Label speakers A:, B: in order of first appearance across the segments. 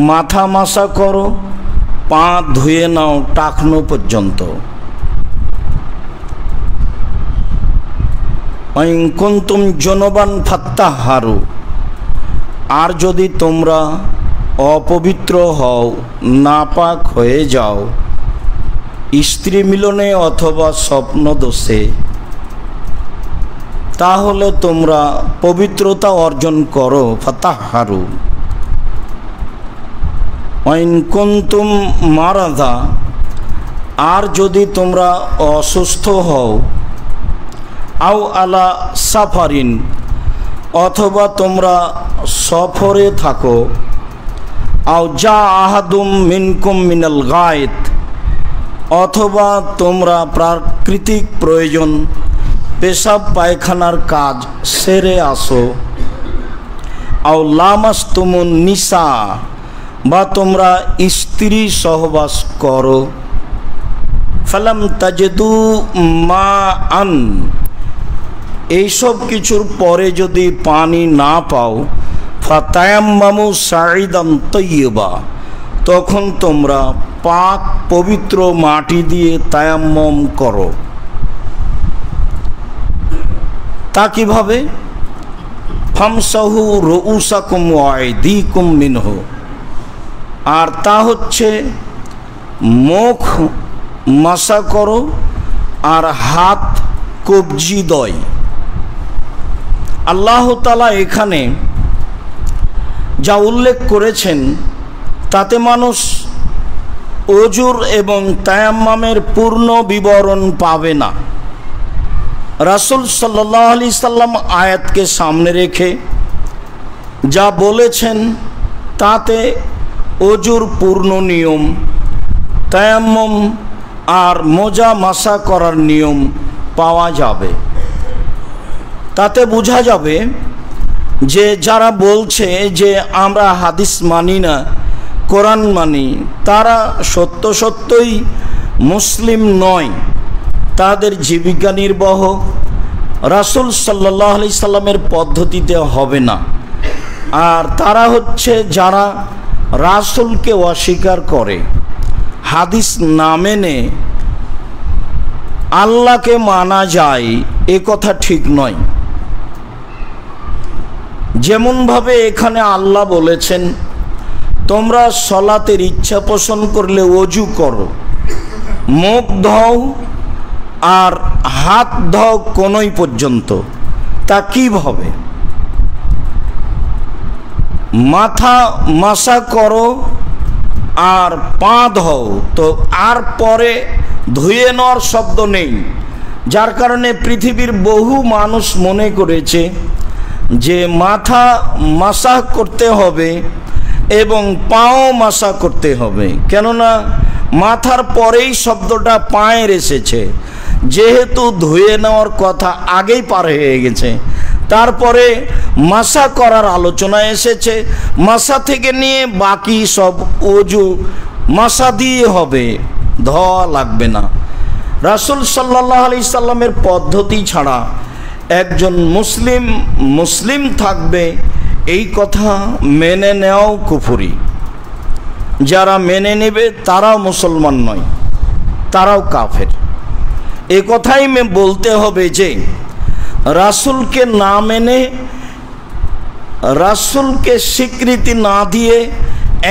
A: মাথা মাসা করো, পা ধুয়ে নাও টাকনো পর্যন্ত। ওয়াইন কুনতুম জুনুবান ফাত্তাহহারু, আর যদি তোমরা অপবিত্র হও, নাপাক হয়ে যাও স্ত্রী মিলনে অথবা স্বপ্নদোষে, তাহলে তোমরা পবিত্রতা অর্জন করো। ফাত্তাহহারু। ওয়াইন কুনতুম মারাদা, আর যদি তোমরা অসুস্থ হও, আও আলা সাফারিন, অথবা তোমরা সফরে থাকো, আও যা আহাদুম মিনকুম মিনাল গায়েত, অথবা তোমরা প্রাকৃতিক প্রয়োজন পেশাব পায়খানার কাজ সেরে আসো, আও লামাস্তুমুন নিসা, বা তোমরা স্ত্রী সহবাস করো, ফালাম তাজিদু মাআন, এইসব কিছুর পরে যদি পানি না পাও, ফাতায়াম্মামু সাঈদান তাইয়্যিবা, তখন তোমরা পাক পবিত্র মাটি দিয়ে তায়াম্মম করো। তা কিভাবে? ফামসাহু রুউসাকুম ওয়া আইদিকুম মিনহু, আর তা হচ্ছে মুখ মাসা করো আর হাত কবজি দয়। আল্লাহ তাআলা এখানে যা উল্লেখ করেছেন তাতে মানুষ ওজুর এবং তায়াম্মামের পূর্ণ বিবরণ পাবে না। রাসূল সাল্লাল্লাহু আলাইহি সাল্লাম আয়াতকে সামনে রেখে যা বলেছেন তাতে ওজুর পূর্ণ নিয়ম, তায়াম্মুম আর মোজা মাসা করার নিয়ম পাওয়া যাবে। তাতে বোঝা যাবে যে যারা বলছে যে আমরা হাদিস মানি না, কোরআন মানি, তারা সত্য সত্যই মুসলিম নয়, তাদের জীবিকা নির্বাহ রাসূল সাল্লাল্লাহু আলাইহি সাল্লামের পদ্ধতিতে হবে না। আর তারা হচ্ছে যারা রাসূলকে অস্বীকার করে, হাদিস না মেনে আল্লাহকে মানা যায় এ কথা ঠিক নয়। যেমনভাবে এখানে আল্লাহ বলেছেন তোমরা সলাতের ইচ্ছা পোষণ করলে ওযু করো, মুখ ধোও আর হাত ধোও কোনই পর্যন্ত। তা কিভাবে? মাথা মাসা করো আর পা ধোও, তো আর পরে ধুয়ে নেওয়ার শব্দ নেই, যার কারণে পৃথিবীর বহু মানুষ মনে করেছে যে মাথা মাসা করতে হবে এবং পাও মাসা করতে হবে, কেননা মাথার পরেই শব্দটা পায়ের এসেছে, যেহেতু ধুয়ে নেওয়ার কথা আগেই পার হয়ে গেছে। তারপরে মাসা করার আলোচনা এসেছে, মাসা থেকে নিয়ে বাকি সব ওযু মাসা দিয়ে হবে, ধোয়া লাগবে না। রাসূল সাল্লাল্লাহু আলাইহি সাল্লামের পদ্ধতি ছাড়া একজন মুসলিম মুসলিম থাকবে এই কথা মেনে নেওয়াও কুফরি। যারা মেনে নেবে তারাও মুসলমান নয়, তারাও কাফের। এ কথাই বলতে হবে যে রাসূলকে না মেনে, রাসূলকে স্বীকৃতি না দিয়ে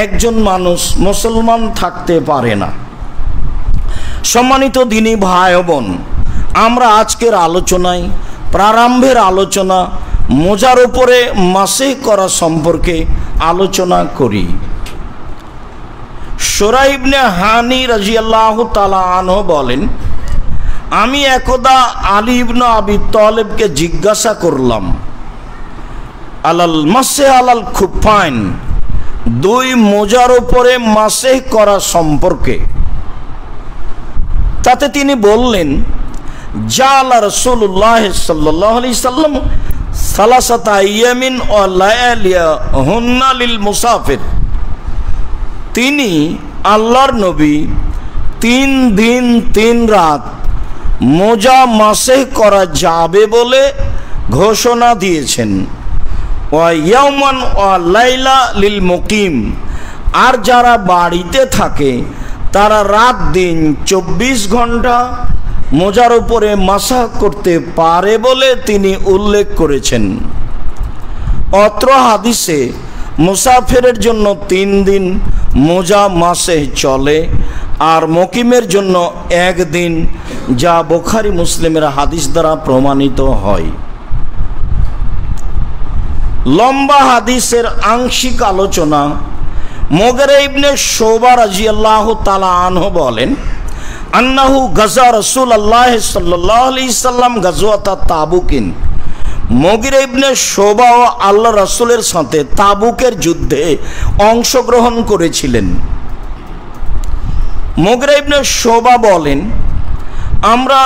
A: একজন মানুষ মুসলমান থাকতে পারে না। সম্মানিত দিনী ভাই বোন, আমরা আজকের আলোচনায় প্রারম্ভের আলোচনা মোজার উপরে মাসিহ করা সম্পর্কে আলোচনা করি। শুরা ইবনে হানি রাদিয়াল্লাহু তাআলা আনহু বলেন, আমি একদা আলী ইবনে আবি তালেবকে জিজ্ঞাসা করলাম আলাল মাসিহ আলাল খুফাইন, দুই মোজার উপরে মাসিহ করা সম্পর্কে। তাতে তিনি বললেন, জাআলা রাসূলুল্লাহ সাল্লাল্লাহু আলাইহি সাল্লাম সালাসাতা আইয়ামিন ওয়া লায়ালিয়াহুন্না লিল মুসাফির, তিনি আল্লাহর নবী 3 দিন 3 রাত মোজা মাসিহ করা যাবে বলে ঘোষণা দিয়েছেন। ওয়া ইয়াওমান ওয়া লাইলা লিল মুকিম, আর যারা বাড়িতে থাকে তারা রাত দিন 24 ঘন্টা মোজার উপরে মাসাহ করতে পারে বলে তিনি উল্লেখ করেছেন। অত্র হাদিসে মুসাফিরের জন্য 3 দিন মোজা মাসে চলে আর মুকিমের জন্য 1 দিন, যা বুখারী মুসলিমের হাদিস দ্বারা প্রমাণিত হয়। লম্বা হাদিসের আংশিক আলোচনা। মুগিরা ইবনে শুবা রাদিয়াল্লাহু তাআলা আনহু বলেন, আন্নাহু গাজা রাসূলুল্লাহ সাল্লাল্লাহু আলাইহি সাল্লাম গাজওয়াতা তাবুকিন। মুগিরা ইবনে শুবা ও আল্লাহ রাসূলের সাথে তাবুকের যুদ্ধে অংশগ্রহণ করেছিলেন। মুগিরা ইবনে শুবা বলেন, আমরা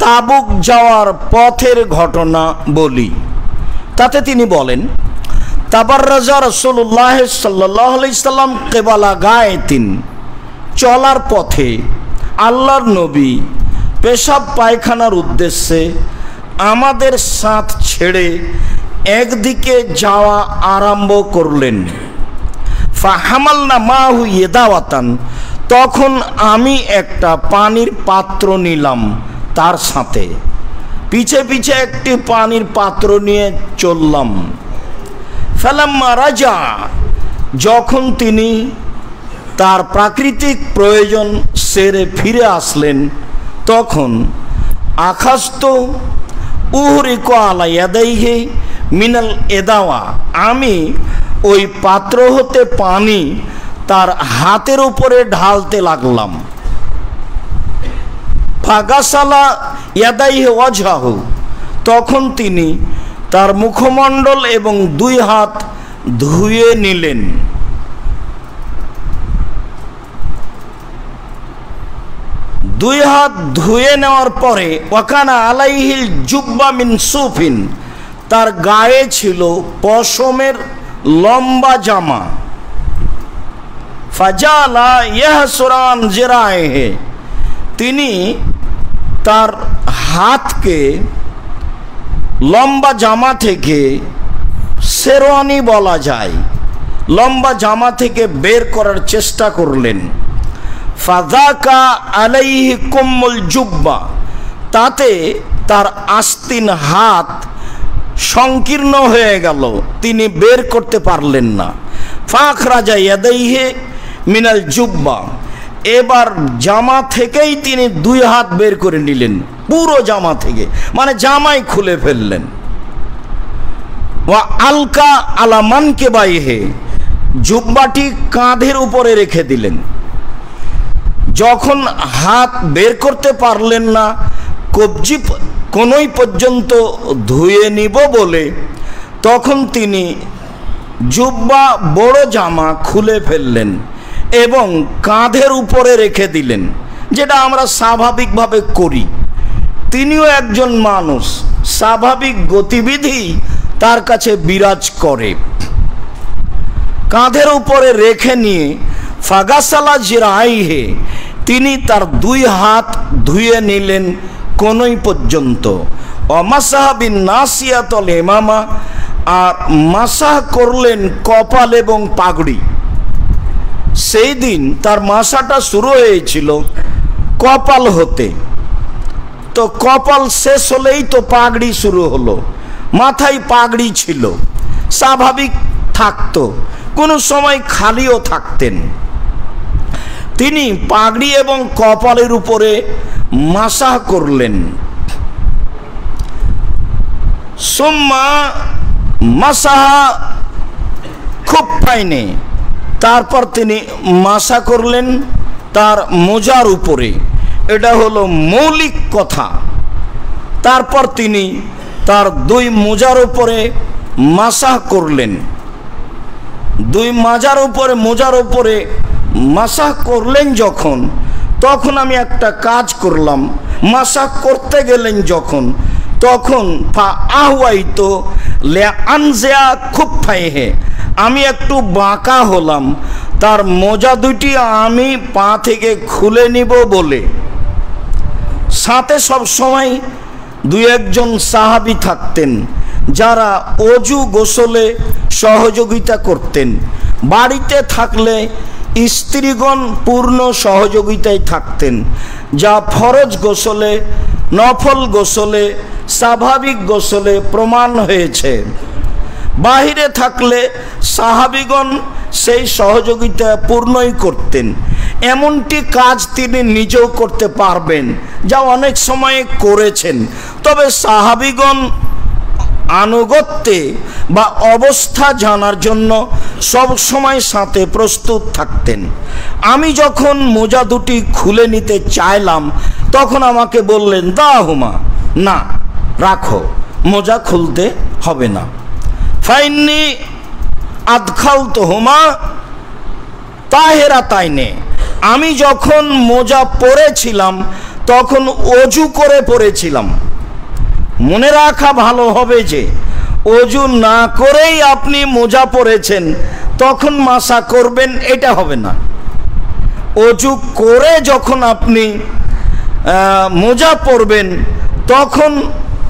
A: তাবুক যাওয়ার পথের ঘটনা বলি। তাতে তিনি বলেন, তাবাররাজা রাসূলুল্লাহ সাল্লাল্লাহু আলাইহি সাল্লাম কিবালা গায়তিন। চলার পথে আল্লাহর নবী পেশাব পায়খানার উদ্দেশ্যে আমাদের সাথ ছেড়ে একদিকে যাওয়া আরম্ভ করলেন। ফাহামালনা মাহু ইদাওয়াতান। তখন আমি একটা পানির পাত্র নিলাম তার সাথে, পিছে পিছে একটি পানির পাত্র নিয়ে চললাম। ফালাম্মা রাজা। যখন তিনি তার প্রাকৃতিক প্রয়োজন সেরে ফিরে আসলেন, তখন আখাস্ত উহরিকু আলা ইয়াদাইহি মিনাল এদাওয়া। আমি ওই পাত্র হতে পানি তার হাতের উপরে ঢালতে লাগলাম। ফাগাসালা ইয়াদাইহি ওয়াজহাহু। তখন তিনি তার মুখমণ্ডল এবং 2 হাত ধুয়ে নিলেন। দুই হাত ধুয়ে নেওয়ার পরে ওয়াকানা আলাইহিল জুব্বা মিন সুফিন। তার গায়ে ছিল পশমের লম্বা জামা। ফাজালা ইয়াহসুরান জিরাইহি। তিনি তার হাতকে লম্বা জামা থেকে, শেরওয়ানি বলা যায়, লম্বা জামা থেকে বের করার চেষ্টা করলেন। ফাযাকা আলাইহি কুম্মুল জুব্বা। তাতে তার আস্তিন হাত সংকীর্ণ হয়ে গেল, তিনি বের করতে পারলেন না। ফাখরাজা ইয়াদাইহি মিনাল জুব্বা। এবার জামা থেকেই তিনি 2 হাত বের করে নিলেন, পুরো জামা থেকে, মানে জামাই খুলে ফেললেন। ওয়া আলকা আলা মানকিবাইহি। জুব্বাটি কাঁধের উপরে রেখে দিলেন। যখন হাত বের করতে পারলেন না, কবজি কোনই পর্যন্ত ধুয়ে নিব বলে, তখন তিনি জুব্বা বড় জামা খুলে ফেললেন এবং কাঁধের উপরে রেখে দিলেন, যেটা আমরা স্বাভাবিকভাবে করি। তিনিও একজন মানুষ, স্বাভাবিক গতিবিধি তার কাছে বিরাজ করে। কাঁধের উপরে রেখে নিয়ে ফাগাসালা জিরাইহি। তিনি তার 2 হাত ধুয়ে নিলেন কোনই পর্যন্ত। অমাসাহ বিন নাসিয়াতুল ইমামা। আর মাসাহ করলেন কপাল এবং পাগড়ি। সেই দিন তার মাসাটা শুরু হয়েছিল কপাল হতে, তো কপাল শেষ হলেই তো পাগড়ি শুরু হলো। মাথায় পাগড়ি ছিল, স্বাভাবিক থাকতো, কোনো সময় খালিও থাকতেন। তিনি পাগড়ি এবং কপালের উপরে মাসাহ করলেন। সুম্মা মাসাহা খুফাইনি। তারপর তিনি মাসাহ করলেন তার মোজার উপরে। এটা হলো মৌলিক কথা। তারপর তিনি তার 2 মোজার উপরে মাসাহ করলেন। 2 মোজার উপরে মাসাহ করলেন যখন, তখন আমি একটা কাজ করলাম। মাসাহ করতে গেলেন যখন, তখন ফা আহওয়াইতো লিআনজিয়া খুফাইহি। আমি একটু বাঁকা হলাম তার মোজা 2টি আমি পা থেকে খুলে নিব বলে। সাথে সব সময় 2-1 জন সাহাবী থাকতেন যারা অজু গোসলে সহযোগিতা করতেন। বাড়িতে থাকলে স্ত্রীগণ পূর্ণ সহযোগিতায় থাকতেন, যা ফরজ গোসলে, নফল গোসলে, স্বাভাবিক গোসলে প্রমাণ হয়েছে। বাহিরে থাকলে সাহাবীগণ সেই সহযোগিতা পূর্ণই করতেন। এমনটি কাজ তিনি নিজেও করতে পারবেন, যা অনেক সময় করেছেন। তবে সাহাবীগণ আনুগত্যে বা অবস্থা জানার জন্য সব সময় সাথে প্রস্তুত থাকতেন। আমি যখন মোজা দুটি খুলে নিতে চাইলাম, তখন আমাকে বললেন, দাহুমা, না রাখো, মোজা খুলতে হবে না। ফাইন্নি আদখালতুহুমা তাহেরাতাইনে, আমি যখন মোজা পরেছিলাম তখন অজু করে পরেছিলাম। মনে রাখা ভালো হবে যে অজু না করেই আপনি মোজা পরেছেন তখন মাসা করবেন, এটা হবে না। অজু করে যখন আপনি মোজা পরবেন তখন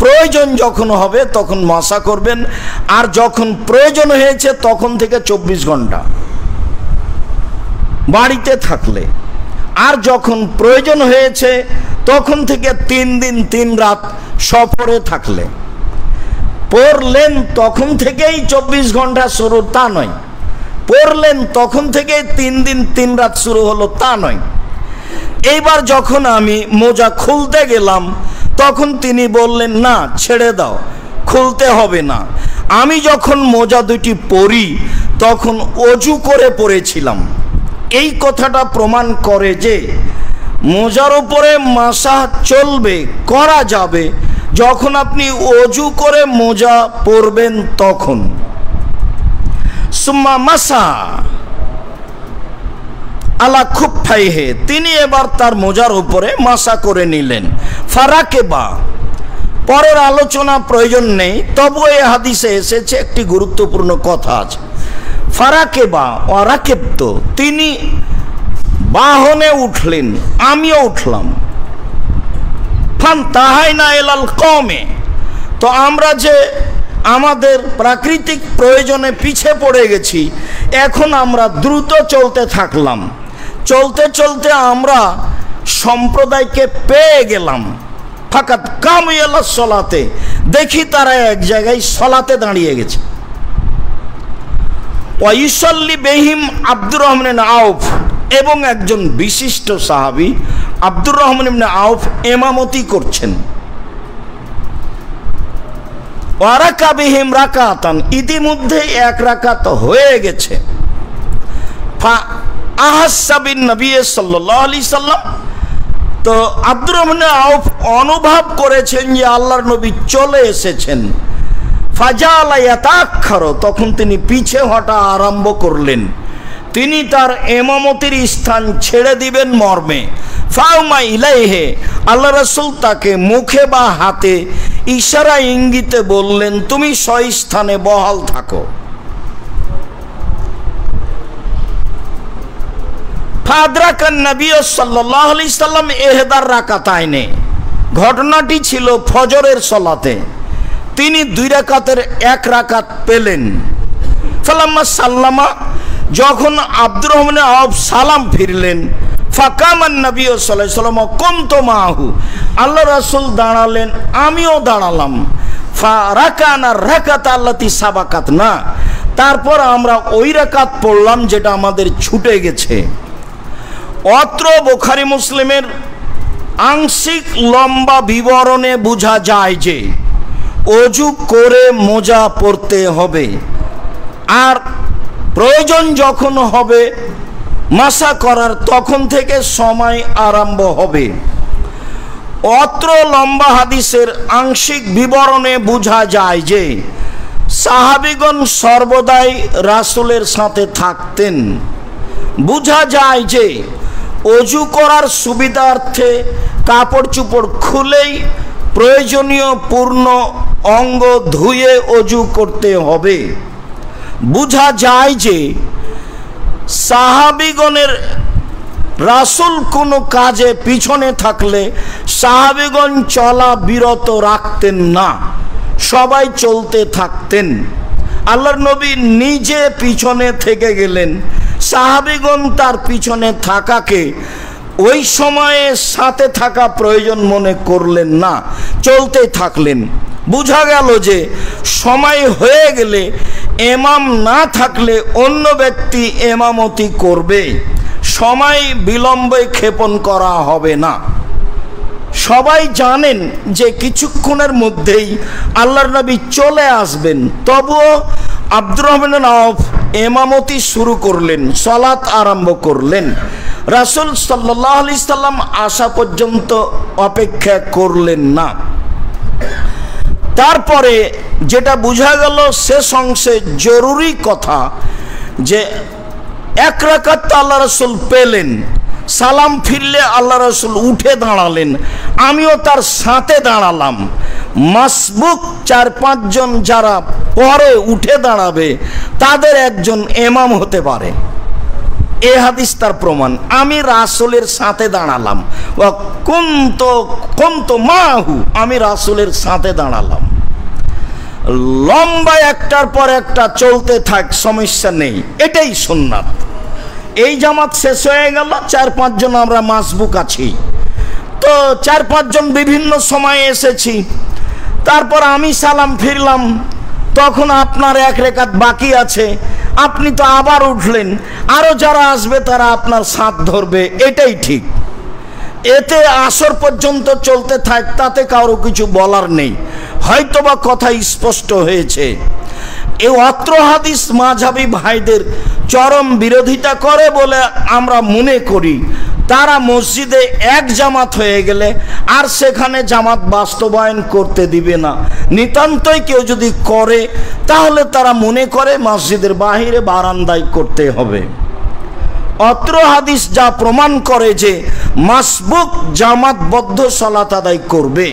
A: প্রয়োজন যখন হবে তখন মাসা করবেন। আর যখন প্রয়োজন হয়েছে তখন থেকে 24 ঘন্টা বাড়িতে থাকলে, আর যখন প্রয়োজন হয়েছে তখন থেকে 3 দিন 3 রাত সফরে থাকলে পড়লেন, তখন থেকেই 24 ঘন্টা শুরু তা নয়। পড়লেন তখন থেকে 3 দিন 3 রাত শুরু হলো তা নয়। এইবার যখন আমি মোজা খুলতে গেলাম তখন তিনি বললেন, না ছেড়ে দাও, খুলতে হবে না। আমি যখন মোজা দুটি পরি তখন অজু করে পরেছিলাম। এই কথাটা প্রমাণ করে যে মোজার উপরে মাসা চলবে, করা যাবে যখন আপনি অজু করে মোজা পরবেন তখন। সুম্মা মাসা আলা খুফাইহে, তিনি এবার তার মোজার উপরে মাসা করে নিলেন। ফারাকেবা, পরের আলোচনা প্রয়োজন নেই, তবু এই হাদিসে এসেছে একটি গুরুত্বপূর্ণ কথা আছে। ফারাকেবা ওয়ারাকেবত, তিনি বাহনে উঠলেন, আমিও উঠলাম। ফানতাহাইনা ইলাল কওমে, তো আমরা যে আমাদের প্রাকৃতিক প্রয়োজনে পিছে পড়ে গেছি, এখন আমরা দ্রুত চলতে থাকলাম। চলতে চলতে আমরা সম্প্রদায়কে পেয়ে গেলাম। ফাকাত কামু ইলা সলাতে, দেখি তারা এক জায়গায় সলাতে দাঁড়িয়ে গেছে। ওয়াইসাল্লি বিহিম আব্দুর রহমান ইবনে আউফ, এবং একজন বিশিষ্ট সাহাবী আব্দুর রহমান ইবনে আউফ ইমামতি করছেন। ওয়ারাকা বিহিম রাকাতান, ইতিমধ্যে 1 রাকাত হয়ে গেছে। ফা আহাসাবিন নবী সাল্লাল্লাহু আলাইহি সাল্লাম, তো আব্দুর রহমান আউফ অনুভব করেছেন যে আল্লাহর নবী চলে এসেছেন। ফাজালা ইয়াতাখারু, তখন তিনি পিছে হটা আরম্ভ করলেন। তিনি তার ইমামতির স্থান ছেড়ে দিবেন মর্মে। ফাউমা ইলাইহে, আল্লাহ রাসূল তাকে মুখে বা হাতে ইশারা ইঙ্গিতে বললেন, তুমি স্থানে বহাল থাকো। ফাদরাকান নবী সাল্লাল্লাহু আলাইহি সাল্লাম ইহদার রাকাতাইনে, ঘটনাটি ছিল ফজরের সালাতে। তিনি 2 রাকাতের 1 রাকাত পেলেন। ফালাম্মা সাল্লামা, যখন আব্দুর রহমান আউফ সালাম ফিরলেন, ফাকামান নবী সাল্লাল্লাহু আলাইহি ওয়াসাল্লাম কুমতু মাহু, আল্লাহ রাসূল দাঁড়ালেন, আমিও দাঁড়ালাম। ফারাকানা রাকাত আল্লাতি সাবাকাতনা, তারপর আমরা ওই রাকাত পড়লাম যেটা আমাদের ছুটে গেছে। অত্র বুখারী মুসলিমের আংশিক লম্বা বিবরণে বোঝা যায় যে অজু করে মোজা পরতে হবে, আর প্রয়োজন যখন হবে মাসা করার তখন থেকে সময় আরম্ভ হবে। অত্র লম্বা হাদিসের আংশিক বিবরণে বোঝা যায় যে সাহাবীগণ সর্বদাই রাসূলের সাথে থাকতেন। বোঝা যায় যে অজু করার সুবিধার্থে কাপড় চোপড় খুলেই প্রয়োজনীয় পূর্ণ অঙ্গ ধুয়ে অজু করতে হবে। বোঝা যায় যে সাহাবীগণের রাসূল কোনো কাজে পিছনে থাকলে সাহাবীগণ চলা বিরত রাখতেন না, সবাই চলতে থাকতেন। আল্লাহর নবী নিজে পিছনে থেকে গেলেন, সাহাবীগণ তার পিছনে থাকাকে ওই সময়ে সাথে থাকা প্রয়োজন মনে করলেন না, চলতে থাকলেন। বোঝা গেল যে সময় হয়ে গেলে ইমাম না থাকলে অন্য ব্যক্তি ইমামতি করবে, সময় বিলম্বে ক্ষেপণ করা হবে না। সবাই জানেন যে কিছুক্ষণের মধ্যেই আল্লাহর নবী চলে আসবেন, তবুও আব্দুর রহমান আওফ ইমামতি শুরু করলেন, সালাত আরম্ভ করলেন। রাসূল সাল্লাল্লাহু আলাইহি সাল্লাম আসা পর্যন্ত অপেক্ষা করলেন না। তারপরে যেটা বোঝা গেল শেষ অংশে জরুরি কথা, যে এক রাকাত আল্লাহ রাসূল পেলেন, সালাম ফিরলে আল্লাহ রাসূল উঠে দাঁড়ালেন, আমিও তার সাথে দাঁড়ালাম। মাসবুক 4-5 জন যারা পরে উঠে দাঁড়াবে তাদের একজন ইমাম হতে পারে, এ হাদিস তার প্রমাণ। আমি রাসূলের সাথে দাঁড়ালাম, ওয়া কুনতু মাহু, আমি রাসূলের সাথে দাঁড়ালাম। লম্বা একটার পর একটা চলতে থাক, সমস্যা নেই, এটাই সুন্নাত। এই জামাত শেষ হয়ে গেল, 4-5 জন আমরা মাসবুক আছি, তো 4-5 জন বিভিন্ন সময়ে এসেছি। তারপর আমি সালাম ফিরলাম, তখন আপনার এক রাকাত বাকি আছে, আপনি তো আবার উঠলেন, আরো যারা আসবে তারা আপনার সাথ ধরবে, এটাই ঠিক। এতে আসর পর্যন্ত চলতে থাক, তাতে কারো কিছু বলার নেই, হয়তোবা কথা স্পষ্ট হয়েছে। এই অত্র হাদিস মাযহাবী ভাইদের চরম বিরোধিতা করে বলে আমরা মনে করি তারা মসজিদে এক জামাত হয়ে গেলে আর সেখানে জামাত বাস্তবায়ন করতে দিবে না। নিতান্তই কেউ যদি করে তাহলে তারা মনে করে মসজিদের বাহিরে বারান্দায় করতে হবে। অত্র হাদিস যা প্রমাণ করে যে মাসবুক জামাতবদ্ধ সালাত আদায় করবে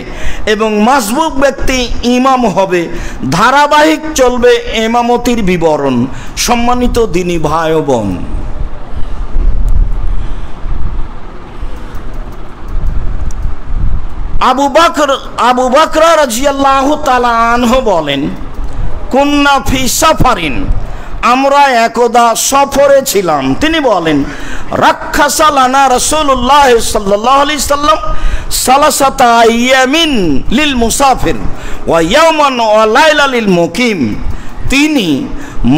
A: এবং মাসবুক ব্যক্তি ইমাম হবে, ধারাবাহিক চলবে ইমামতির বিবরণ। সম্মানিত দিনী ভাই ও বোন, আবু বকর রাদিয়াল্লাহু তাআলা আনহু বলেন, কুন্না ফি সাফারিন, আমরা একদা সফরে ছিলাম। তিনি বলেন, রাখাসা লানা রাসূলুল্লাহ সাল্লাল্লাহু আলাইহি সাল্লাম সালাসাতা আইয়ামিন লিল মুসাফির ওয়া ইয়াওমান ওয়া লাইলা লিল মুকিম। তিনি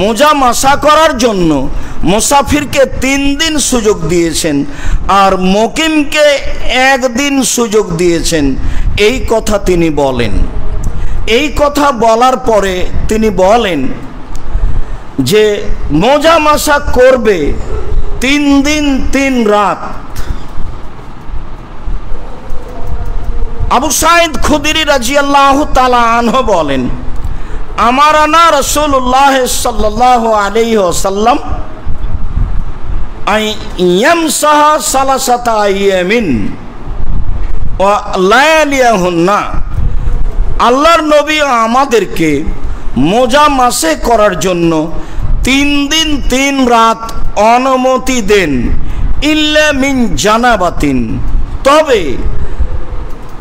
A: মোজা মাসা করার জন্য মুসাফিরকে 3 দিন সুযোগ দিয়েছেন আর মুকিমকে 1 দিন সুযোগ দিয়েছেন, এই কথা তিনি বলেন। এই কথা বলার পরে তিনি বলেন যে মোজা মাসা করবে 3 দিন 3 রাত। আবু সাঈদ খুদরি রাদিয়াল্লাহু তাআলা আনহু বলেন, আমারানা রাসূলুল্লাহ সাল্লাল্লাহু আলাইহি ওয়াসাল্লাম ইয়ামসাহা সালাসাতা আইয়ামিন ওয়া লায়ালিয়াহুন্না। আল্লাহর নবী আমাদেরকে মোজা মাসে করার জন্য 3 দিন 3 রাত অনুমতি দেন, ইল্লা মিন জানাবাতিন, তবে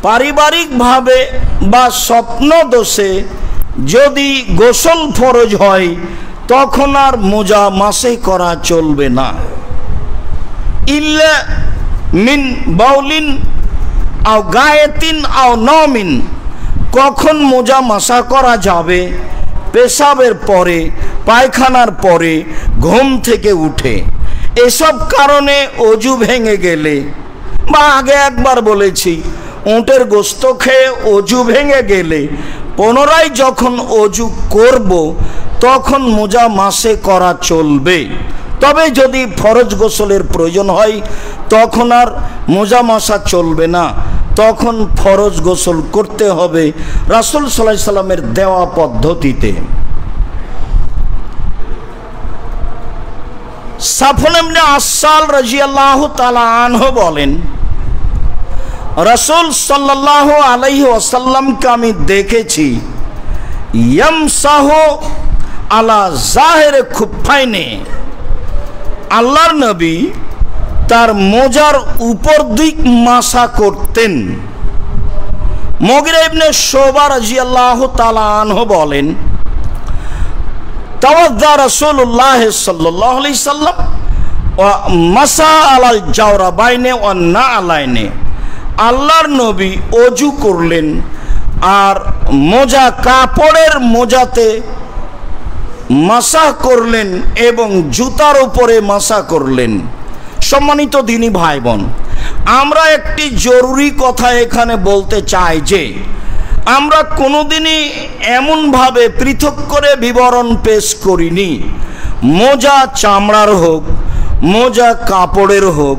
A: পারিবারিকভাবে বা স্বপ্ন দোষে যদি গোসল ফরজ হয় তখন আর মোজা মাসে করা চলবে না। ইল্লা মিন বাউলিন আও গায়েতিন আও নমিন, কখন মোজা মাসা করা যাবে? পেশাবের পরে, পায়খানার পরে, ঘুম থেকে উঠে, এসব কারণে অজু ভেঙে গেলে, বা আগে একবার বলেছি উটের গোস্ত খেয়ে অজু ভেঙে গেলে পুনরায় যখন অজু করব তখন মোজা মাসে করা চলবে। তবে যদি ফরজ গোসলের প্রয়োজন হয় তখন আর মোজা মাসা চলবে না, তখন ফরজ গোসল করতে হবে রাসূল সাল্লাল্লাহু আলাইহি সাল্লামের দেওয়া পদ্ধতিতে। সাফওয়ান ইবনে আসাল রাদিয়াল্লাহু তাআলা আনহু বলেন, রাসূল সাল্লাল্লাহু আলাইহি ওয়াসাল্লামকে আমি দেখেছি ইয়ামসাহু আলা জাহিরে খুফাইনে, আল্লাহর নবী তার মোজার উপর দিক মাসা করতেন। মুগিরা ইবনে শুবা রাদিয়াল্লাহু তাআলা আনহু বলেন, তাওয়াজ্জা রাসূলুল্লাহ সাল্লাল্লাহু আলাইহি সাল্লাম ওয়া মাসা আলাল জাওরাবাইনে ওয়া নাআলাইনে, আল্লাহর নবী ওযু করলেন আর মোজা, কাপড়ের মোজাতে মাসাহ করলেন এবং জুতার উপরে মাসাহ করলেন। সম্মানিত দিনী ভাই বোন, আমরা একটি জরুরি কথা এখানে বলতে চাই যে আমরা কোনোদিনই এমনভাবে পৃথক করে বিবরণ পেশ করিনি। মোজা চামড়ার হোক, মোজা কাপড়ের হোক,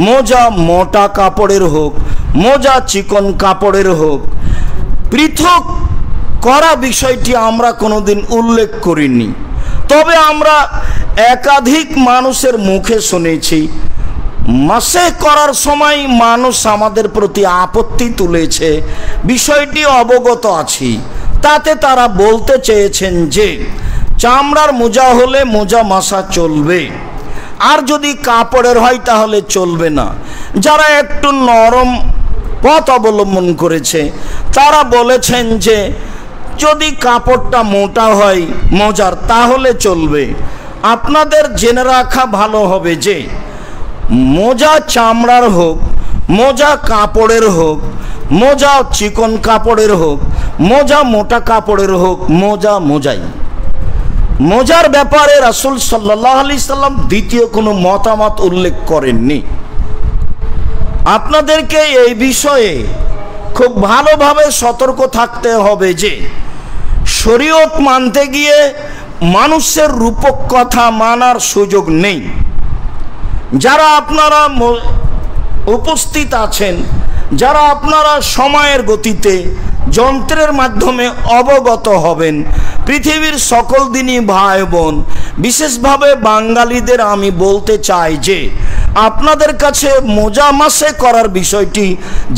A: মোজা মোটা কাপড়ের হোক, মোজা চিকন কাপড়ের হোক, পৃথক করা বিষয়টি আমরা কোনোদিন উল্লেখ করিনি। তবে আমরা একাধিক মানুষের মুখে শুনেছি, মাসে করার সময় মানুষ আমাদের প্রতি আপত্তি তুলেছে, বিষয়টি অবগত আছি। তাতে তারা বলতে চেয়েছেন যে চামড়ার মোজা হলে মোজা মাসা চলবে, আর যদি কাপড়ের হয় তাহলে চলবে না। যারা একটু নরম পথ অবলম্বন করেছে তারা বলেছেন যে যদি কাপড়টা মোটা হয় মোজার তাহলে চলবে। আপনাদের জেনে রাখা ভালো হবে যে মোজা চামড়ার হোক, মোজা কাপড়ের হোক, মোজা চিকন কাপড়ের হোক, মোজা মোটা কাপড়ের হোক, মোজা মোজাই। মোজার ব্যাপারে রাসূল সাল্লাল্লাহু আলাইহি সাল্লাম দ্বিতীয় কোনো মতামত উল্লেখ করেননি। আপনাদেরকে এই বিষয়ে খুব ভালোভাবে সতর্ক থাকতে হবে যে শরীয়ত মানতে গিয়ে মানুষের রূপক কথা মানার সুযোগ নেই। যারা আপনারা উপস্থিত আছেন, যারা আপনারা সময়ের গতিতে যন্ত্রের মাধ্যমে অবগত হবেন, পৃথিবীর সকল দিনই ভাই বোন, বিশেষভাবে বাঙালিদের আমি বলতে চাই যে আপনাদের কাছে মোজা মাসে করার বিষয়টি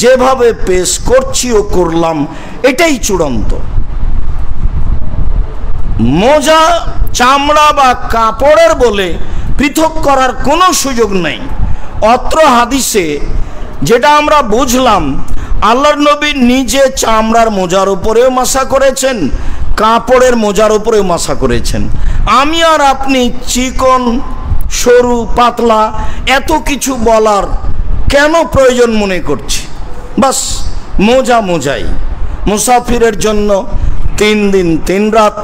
A: যেভাবে পেশ করছি ও করলাম এটাই চূড়ান্ত। মোজা চামড়া বা কাপড়ের বলে পৃথক করার কোনো সুযোগ নেই। অত্র হাদিসে যেটা আমরা বুঝলাম, আল্লাহর নবী নিজে চামড়ার মোজার উপরেও মাসা করেছেন, কাপড়ের মোজার উপরেও মাসা করেছেন। আমি আর আপনি চিকন সরু পাতলা এত কিছু বলার কেন প্রয়োজন মনে করছি? বাস মোজা মোজাই। মুসাফিরের জন্য 3 দিন 3 রাত,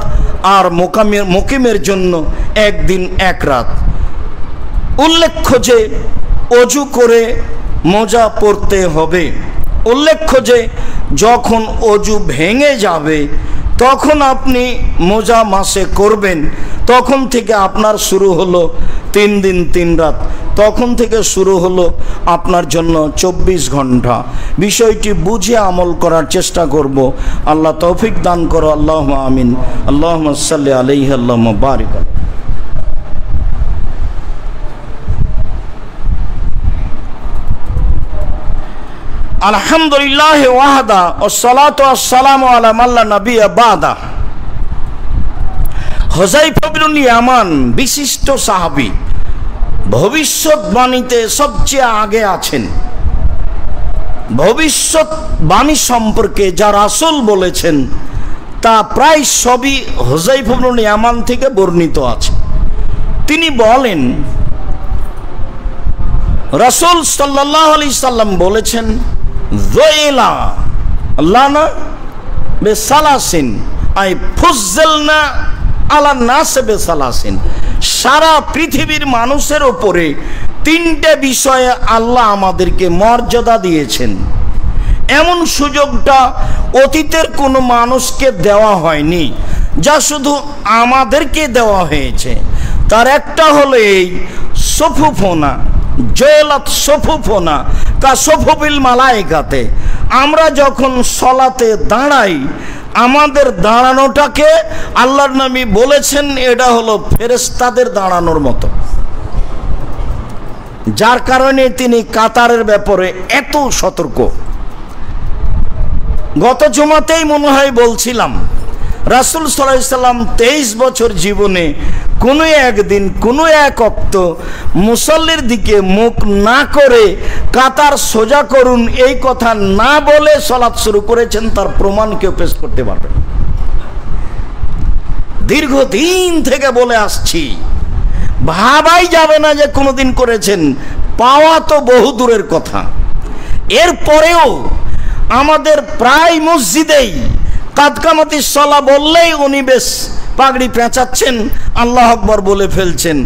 A: আর মুকিমের জন্য 1 দিন 1 রাত। উল্লেখ্য যে অজু করে মোজা পরতে হবে। উল্লেখ্য যে যখন অজু ভেঙে যাবে তখন আপনি মোজা মাসে করবেন, তখন থেকে আপনার শুরু হলো 3 দিন 3 রাত, তখন থেকে শুরু হলো আপনার জন্য 24 ঘন্টা। বিষয়টি বুঝে আমল করার চেষ্টা করব। আল্লাহ তৌফিক দান করো। আল্লাহুম্মা আমিন। আল্লাহুম্মা সাল্লি আলাইহি আল্লাহুম্মা বারিক। আলহামদুলিল্লাহ ওয়াহদা ওয়াসসালাতু ওয়াসসালামু আলা মান লা নাবিয়্যা বাদা। হুযায়ফা ইবনে ইয়ামান বিশিষ্ট সাহাবী, ভবিষ্যৎবাণীতে সবচেয়ে আগে আছেন। ভবিষ্যৎবাণী সম্পর্কে যা রাসূল বলেছেন তা প্রায় সবই হুযায়ফা ইবনে ইয়ামান থেকে বর্ণিত আছে। তিনি বলেন, রাসূল সাল্লাল্লাহু আলাইহি সাল্লাম বলেছেন, যইলা লানা বিসালাসিন আই ফুজ্জালনা আলা নাস বিসালাসিন। সারা পৃথিবীর মানুষের উপরে 3টে বিষয়ে আল্লাহ আমাদেরকে মর্যাদা দিয়েছেন। এমন সুযোগটা অতীতের কোনো মানুষকে দেওয়া হয়নি, যা শুধু আমাদেরকে দেওয়া হয়েছে। তার একটা হলো এই সফুফোনা, জয়লাত সফুফোনা কা সফুবিল মালাইকাতে। আমরা যখন সলাতে দাঁড়াই, আমাদের দাঁড়ানোটাকে আল্লাহর নবী বলেছেন এটা হলো ফেরেশতাদের দাঁড়ানোর মতো। যার কারণে তিনি কাতারের ব্যাপারে এত সতর্ক। গত জুমাতেই মনে হয় বলছিলাম, রাসূল সাল্লাল্লাহু আলাইহি সাল্লাম 23 বছর জীবনে কোনো একদিন কোনো এক ওয়াক্ত মুসল্লির দিকে মুখ না করে কাতার সোজা করুন এই কথা না বলে সালাত শুরু করেছেন, তার প্রমাণ কেউ পেশ করতে পারবে। দীর্ঘদিন থেকে বলে আসছি, ভাবাই যাবে না যে কোনোদিন করেছেন, পাওয়া তো বহু দূরের কথা। এরপরেও আমাদের প্রায় মসজিদেই কাদকামাতি সলা বললেই উনি বেশ পাগড়ি পেঁচাচ্ছেন, আল্লাহ আকবর বলে ফেলছেন,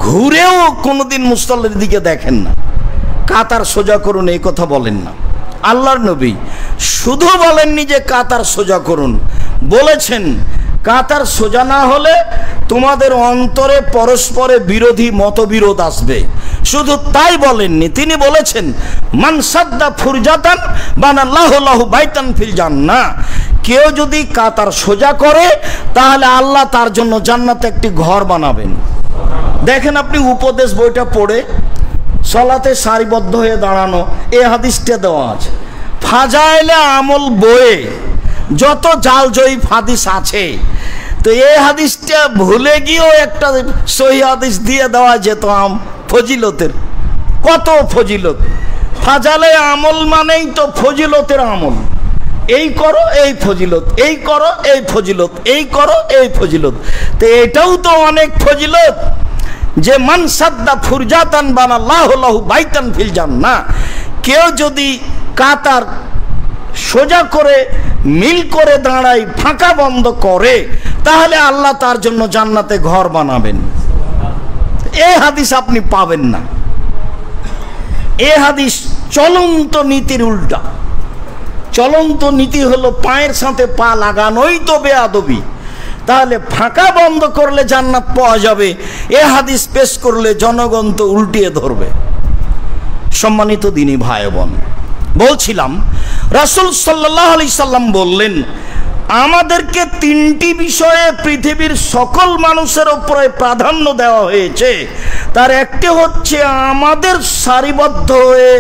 A: ঘুরেও কোনোদিন মুসল্লির দিকে দেখেন না। কাতার সোজা করুন এই কথা বলেন না। আল্লাহর নবী শুধু বলেননি যে কাতার সোজা করুন, বলেছেন কাতার সোজা না হলে তোমাদের অন্তরে পরস্পরে বিরোধী মতবিরোধ আসবে। শুধু তাই বলেননি, তিনি বলেছেন মান সাদ্দা ফুরজাতান বানাল্লাহু লাহু বাইতান ফিল জান্নাহ, কেউ যদি কাতার সোজা করে তাহলে আল্লাহ তার জন্য জান্নাতে একটি ঘর বানাবেন। দেখেন আপনি উপদেশ বইটা পড়ে সলাতে সারিবদ্ধ হয়ে দাঁড়ানো, এই হাদিসটা দেওয়া আছে। ফাজাইলে আমল বইয়ে যত জাল জয়ীফ হাদিস আছে, তো এই হাদিসটা ভুলে গিয়েও একটা সহি হাদিস দিয়ে দেওয়া যেত ফজিলতের। কত ফজিলত! ফাজালে আমল মানেই তো ফজিলতের আমল। এই করো এই ফজিলত, এই করো এই ফজিলত, এই করো এই ফজিলত। তো এটাও তো অনেক ফজিলত যে মান সাদ্দা ফুরজাতান বানাল্লাহু লাহু বাইতান ফিল জান্নাহ, কেউ যদি কাতার সোজা করে মিল করে দাঁড়ায়, ফাঁকা বন্ধ করে, তাহলে আল্লাহ তার জন্য জান্নাতে ঘর বানাবেন। এই হাদিস আপনি পাবেন না। এই হাদিস চলন্ত নীতির উল্টা। চলন্ত নীতি হলো পায়ের সাথে পা লাগানোই তো বেয়াদবি। তাহলে ফাঁকা বন্ধ করলে জান্নাত পাওয়া যাবে, এ হাদিস পেশ করলে জনগণ তো উল্টিয়ে ধরবে। সম্মানিত দিনী ভাই বোন, বলছিলাম রাসূল সাল্লাল্লাহু আলাইহি সাল্লাম বললেন আমাদেরকে তিনটি বিষয়ে পৃথিবীর সকল মানুষের উপরে প্রাধান্য দেওয়া হয়েছে। তার একটি হচ্ছে আমাদের সারিবদ্ধ হয়ে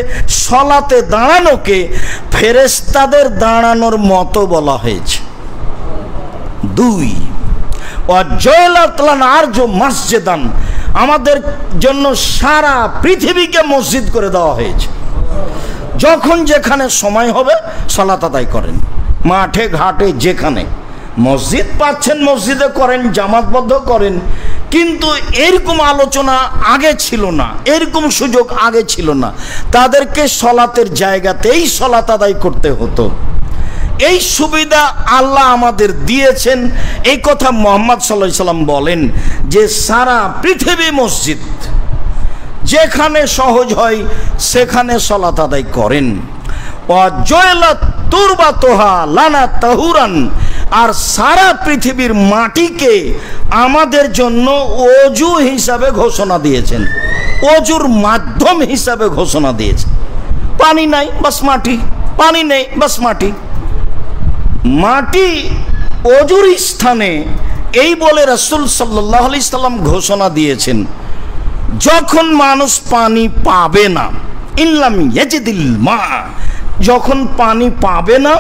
A: সলাতে দাঁড়ানোকে ফেরেশতাদের দাঁড়ানোর মতো বলা হয়েছে। 2, মসজিদান, আমাদের জন্য সারা পৃথিবীকে মসজিদ করে দেওয়া হয়েছে। যখন যেখানে সময় হবে সালাত আদায় করেন, মাঠে ঘাটে যেখানে মসজিদ পাচ্ছেন মসজিদে করেন, জামাতবদ্ধ করেন। কিন্তু এরকম আলোচনা আগে ছিল না, এরকম সুযোগ আগে ছিল না। তাদেরকে সলাতের জায়গাতেই সলাত আদায় করতে হতো। এই সুবিধা আল্লাহ আমাদের দিয়েছেন। এই কথা মুহাম্মদ সাল্লাল্লাহু আলাইহি সাল্লাম বলেন যে সারা পৃথিবী মসজিদ, যেখানে সহজ হয় সেখানে সলাত আদায় করেন। আর সারা পৃথিবীর মাটিকে আমাদের জন্য অজু হিসাবে ঘোষণা দিয়েছেন, অজুর মাধ্যম হিসাবে ঘোষণা দিয়েছেন। পানি নাই বাস মাটি, পানি নেই বাস মাটি। মাটি অজুর স্থানে, এই বলে রাসূল সাল্লাল্লাহু আলাইহি সাল্লাম ঘোষণা দিয়েছেন যখন মানুষ পানি পাবে না, ইনলাম ইয়াজিদিল মা, যখন পানি পাবে না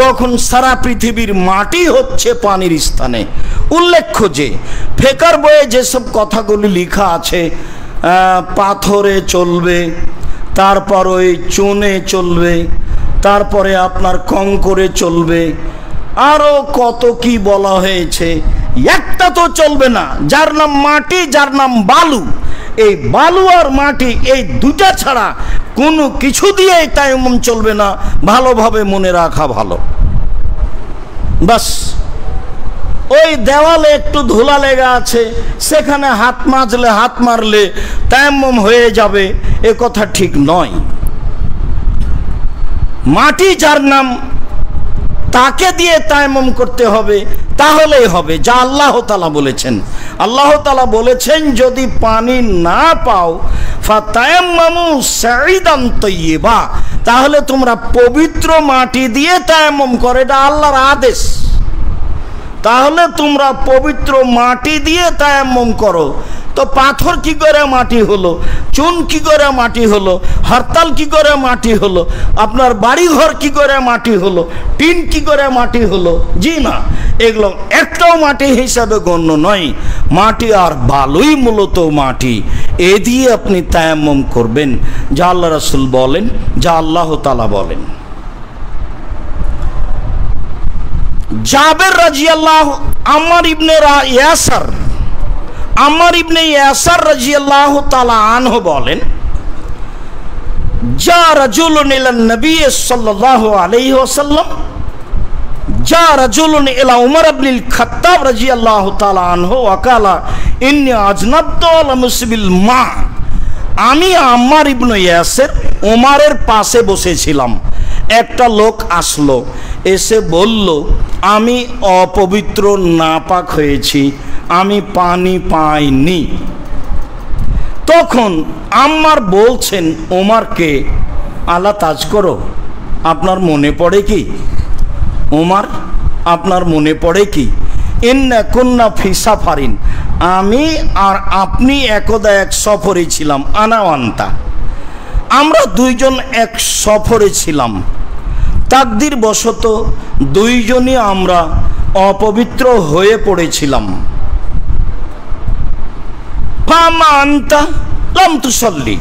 A: তখন সারা পৃথিবীর মাটি হচ্ছে পানির স্থানে। উল্লেখ্য যে ফেকার বইয়ে যেসব কথাগুলি লেখা আছে, পাথরে চলবে, তারপর ওই চুনে চলবে, তারপরে আপনার কঙ্করে চলবে, আরও কত কি বলা হয়েছে, একটা তো চলবে না, যার নাম মাটি, যার নাম বালু। এই বালু আর মাটি, এই দুটা ছাড়া কোনো কিছু দিয়েই তায়াম্মুম চলবে না। ভালোভাবে মনে রাখা ভালো। বাস ওই দেওয়ালে একটু ধুলা লেগে আছে, সেখানে হাত মাজলে, হাত মারলে তায়াম্মুম হয়ে যাবে, এ কথা ঠিক নয়। মাটি যার নাম, তাকে দিয়ে তায়াম্মুম করতে হবে, তাহলেই হবে, যা আল্লাহ তাআলা বলেছেন। আল্লাহ তাআলা বলেছেন যদি পানি না পাও ফাতায়াম্মামু সাঈদান তাইয়্যিবা, তাহলে তোমরা পবিত্র মাটি দিয়ে তায়াম্মুম করো, এটা আল্লাহর আদেশ। তাহলে তোমরা পবিত্র মাটি দিয়ে তায়াম্মুম করো। তো পাথর কি করে মাটি হলো, চুন কি করে মাটি হলো, হরতাল কি করে মাটি হলো, আপনার বাড়িঘর কি করে মাটি হলো, টিন কি করে মাটি হলো? জি না, এগুলো একটাও মাটি হিসাবে গণ্য নয়। মাটি আর বালুই মূলত মাটি, এ দিয়ে আপনি তায়াম্মুম করবেন, যা আল্লাহ রাসূল বলেন, যা আল্লাহ তাআলা বলেন। জাবের রাদিয়াল্লাহু আম্মার ইবনে ইয়াসার রাদিয়াল্লাহু তাআলা আনহু বলেন, যা রাজুলুন ইলান নবী সাল্লাল্লাহু আলাইহি ওয়াসাল্লাম, যা রাজুলুন ইলা উমর ইবনুল খাত্তাব রাদিয়াল্লাহু তাআলা আনহু ওয়া ক্বালা ইন্নী আজনাবতু আলা মুসবিল মা। আমি আম্মার ইবনে ইয়াসির ওমরের পাশে বসেছিলাম, একটা লোক আসলো, এসে বলল আমি অপবিত্র নাপাক হয়েছি, আমি পানি পাইনি। তখন আম্মার বলছেন ওমরকে, আলা তাজ করো, আপনার মনে পড়ে কি? ওমর, আপনার মনে পড়ে কি? ইন্না কুন্না ফি সাফারিন, আমি আর আপনি একদা এক সফরে ছিলাম, আনা ওয়ান্তা, আমরা দুইজন এক সফরে ছিলাম, তাকদির বশত দুইজনই আমরা অপবিত্র হয়ে পড়েছিলাম। ফামা আনতা লাম তুসাল্লি,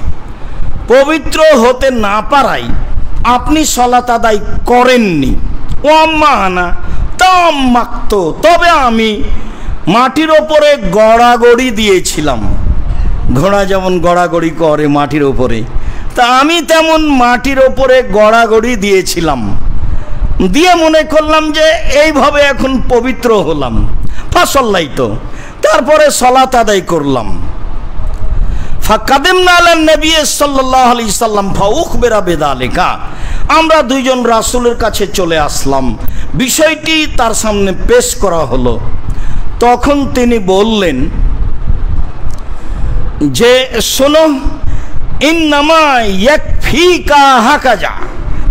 A: পবিত্র হতে না পারাই আপনি সালাত আদায় করেননি। ও আম্মা আনা তামাক্ত, তবে আমি মাটির ওপরে গড়াগড়ি দিয়েছিলাম। ঘোড়া যেমন গড়াগড়ি করে মাটির ওপরে, তা আমি তেমন মাটির ওপরে গড়াগড়ি দিয়েছিলাম, দিয়ে মনে করলাম যে এইভাবে এখন পবিত্র হলাম। ফাসল্লাই তো, তারপরে সালাত আদায় করলাম। ফাকাদিমনা আলা নবী সাল্লাল্লাহু আলাইহি সাল্লাম ফাউখবিরা বিযালিকা, আমরা দুইজন রাসূলের কাছে চলে আসলাম, বিষয়টি তার সামনে পেশ করা হলো। তখন তিনি বললেন যে শোনো, ইন্নামা ইয়াকফিকা হাকাজা,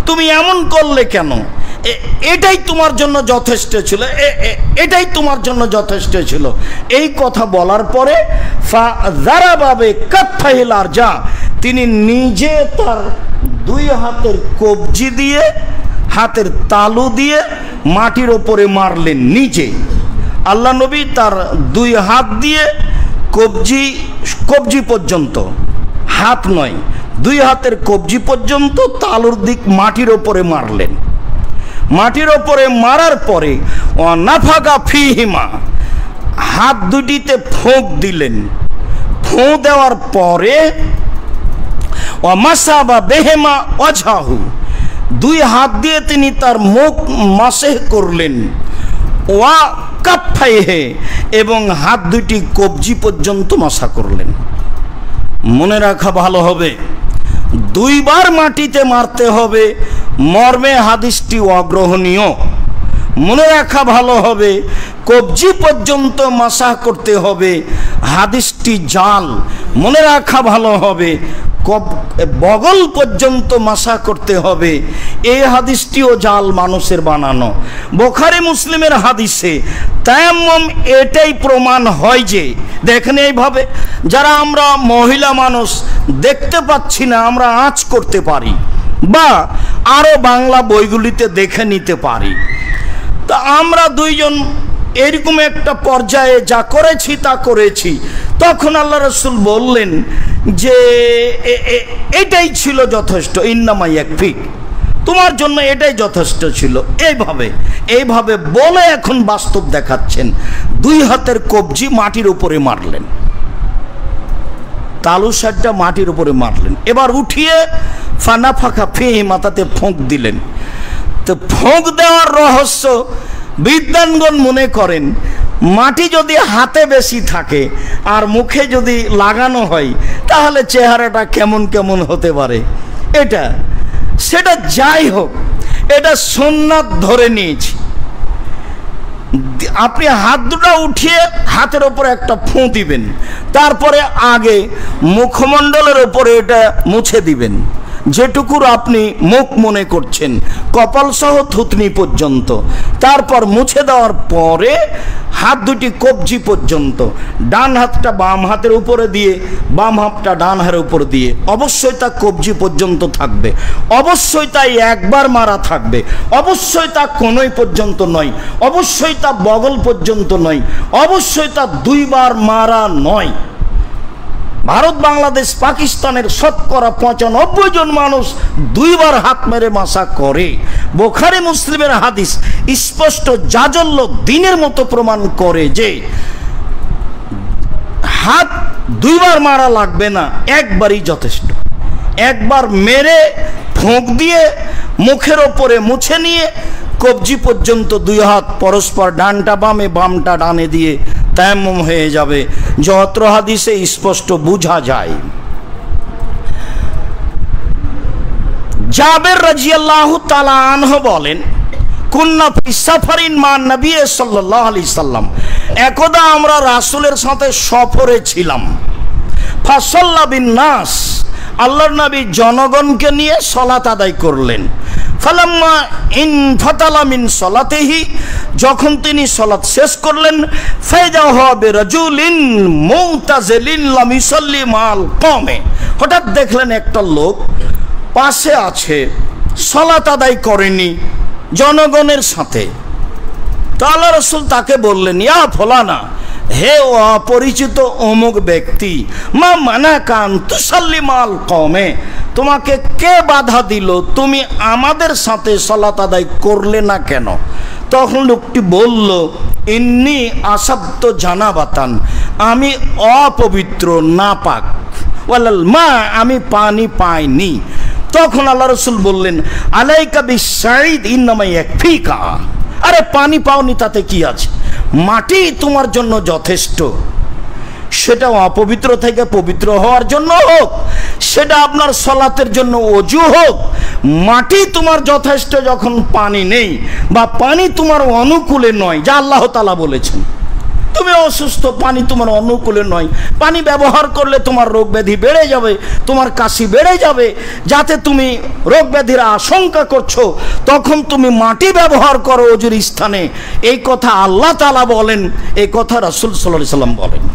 A: তুমি এমন করলে কেন? এটাই তোমার জন্য যথেষ্ট ছিল, এটাই তোমার জন্য যথেষ্ট ছিল। এই কথা বলার পরে ফাযারাবাবে কাফাইল আরজা, তিনি নিজে তার দুই হাতের কবজি দিয়ে, হাতের তালু দিয়ে মাটির ওপরে মারলেন নিজে। আল্লাহ নবী তার দুই হাত দিয়ে কবজি পর্যন্ত, হাত নয়, দুই হাতের কবজি পর্যন্ত তালুর দিক মাটির ওপরে মারলেন। মাটির ওপরে মারার পরে নাফাকা ফিহিমা, হাত দুটিতে ফোঁক দিলেন। ফোঁ দেওয়ার পরে মাসাবা বেহেমা ওয়াজহাহু, দুই হাত দিয়ে তিনি তার মুখ মাসেহ করলেন। ওয়া কাফাইহে, এবং হাত দুটি কবজি পর্যন্ত মাসা করলেন। মনে রাখা ভালো হবে, দুইবার মাটিতে মারতে হবে, মর্মে হাদিসটি অগ্রহণীয়। মনে রাখা ভালো হবে, কবজি পর্যন্ত মাসাহ করতে হবে, হাদিসটি জাল। মনে রাখা ভালো হবে, বগল পর্যন্ত মাসাহ করতে হবে, এই হাদিসটিও জাল, মানুষের বানানো। বুখারী মুসলিমের হাদিসে তায়াম্মুম এটাই প্রমাণ হয় যে, দেখেন এইভাবে যারা আমরা মহিলা মানুষ দেখতে পাচ্ছি না, আমরা আঁচ করতে পারি, বা আরো বাংলা বইগুলিতে দেখে নিতে পারি। তা আমরা দুইজন এরকম একটা পর্যায়ে যা করেছি তা করেছি। তখন আল্লাহ রাসূল বললেন যে এটাই ছিল যথেষ্ট, ইন্নামা ইয়াকফিক, তোমার জন্য এটাই যথেষ্ট ছিল। এইভাবে বলে এখন বাস্তব দেখাচ্ছেন, দুই হাতের কবজি মাটির উপরে মারলেন, তালু সারটা মাটির উপরে মারলেন। এবার উঠিয়ে ফানাফাকা ফিহি, মাথাতে ফোঁক দিলেন। তো ফোঁক দেওয়ার রহস্য বিদ্বানগণ মনে করেন, মাটি যদি হাতে বেশি থাকে আর মুখে যদি লাগানো হয়, তাহলে চেহারাটা কেমন কেমন হতে পারে। সেটা যাই হোক, এটা সুন্নাত ধরে নিয়েছি। আপনি হাত দুটো উঠিয়ে হাতের ওপরে একটা ফোঁ দিবেন, তারপরে আগে মুখমণ্ডলের ওপরে এটা মুছে দিবেন, যেটুকুর আপনি মুখ মনে করছেন, কপাল সহ থুতনি পর্যন্ত। তারপর মুছে দেওয়ার পরে হাত দুটি কবজি পর্যন্ত, ডান হাতটা বাম হাতের উপরে দিয়ে, বাম হাতটা ডান হাতের উপর দিয়ে, অবশ্যই তা কবজি পর্যন্ত থাকবে, অবশ্যই তা একবার মারা থাকবে, অবশ্যই তা কোনই পর্যন্ত নয়, অবশ্যই তা বগল পর্যন্ত নয়, অবশ্যই তা দুইবার মারা নয়। ভারত, বাংলাদেশ, পাকিস্তানের শতকরা 95 জন মানুষ 2 বার হাত মেরে মাসা করে। বুখারী মুসলিমের হাদিস স্পষ্ট জাজল্য দিনের মতো প্রমাণ করে যে হাত 2 বার মারা লাগবে না, একবারই যথেষ্ট। একবার মেরে ফোঁক দিয়ে মুখের ওপরে মুছে নিয়ে কবজি পর্যন্ত 2 হাত পরস্পর, ডানটা বামে বামটা ডানে দিয়ে তায়াম্মুম হয়ে যাবে, যত হাদিসে স্পষ্ট বোঝা যায়। জাবের রাদিয়াল্লাহু তাআলা আনহু বলেন, কুন্না ফি সাফারিন মা নবী সাল্লাল্লাহু আলাইহি সাল্লাম, একদা আমরা রাসূলের সাথে সফরে ছিলাম। ফাসাল্লা বিন নাস, আল্লাহর নবী জনগণকে নিয়ে সালাত আদায় করলেন। ফালাম্মা ইনফাতালা মিন সালাতিহি, যখন তিনি সালাত শেষ করলেন, ফাইদা হুয়া বিরাজুলিন মুতাজিলিন লাম ইসাল্লি মাল কওমে, হঠাৎ দেখলেন একটা লোক পাশে আছে, সালাত আদায় করেনি জনগণের সাথে। তো আল্লাহ রাসূল তাকে বললেন, ইয়া ফলানা, হে অপরিচিত অমুক ব্যক্তি, মা মানাকান তুসাল্লি মাল কওমে, তোমাকে কে বাধা দিল, তুমি আমাদের সাথে সালাত আদায় করলে না কেন? তখন লোকটি বলল, ইন্নি আসাবত জানাবাতান, আমি অপবিত্র নাপাক, ওয়ালাল মা, আমি পানি পাইনি। তখন আল্লাহ রাসূল বললেন, আলাইকা বিসাইদ ইন্নামা ইয়াকফিকা, আরে পানি পাওনি তাতে কি আছে, মাটি তোমার জন্য যথেষ্ট। সেটা অপবিত্র থেকে পবিত্র হওয়ার জন্য হোক, সেটা আপনার সালাতের জন্য ওযু হোক, মাটি তোমার যথেষ্ট যখন পানি নেই বা পানি তোমার অনুকূলে নয়, যা আল্লাহ তাআলা বলেছেন। তুমি অসুস্থ, পানি তোমার অনুকূলে নয়, পানি ব্যবহার করলে তোমার রোগ ব্যাধি বেড়ে যাবে, তোমার কাশি বেড়ে যাবে, যাতে তুমি রোগ ব্যাধির আশঙ্কা করছো, তখন তুমি মাটি ব্যবহার করো ওযুর স্থানে। এই কথা আল্লাহ তাআলা বলেন, এই কথা রাসূল সাল্লাল্লাহু আলাইহি সাল্লাম বলেন।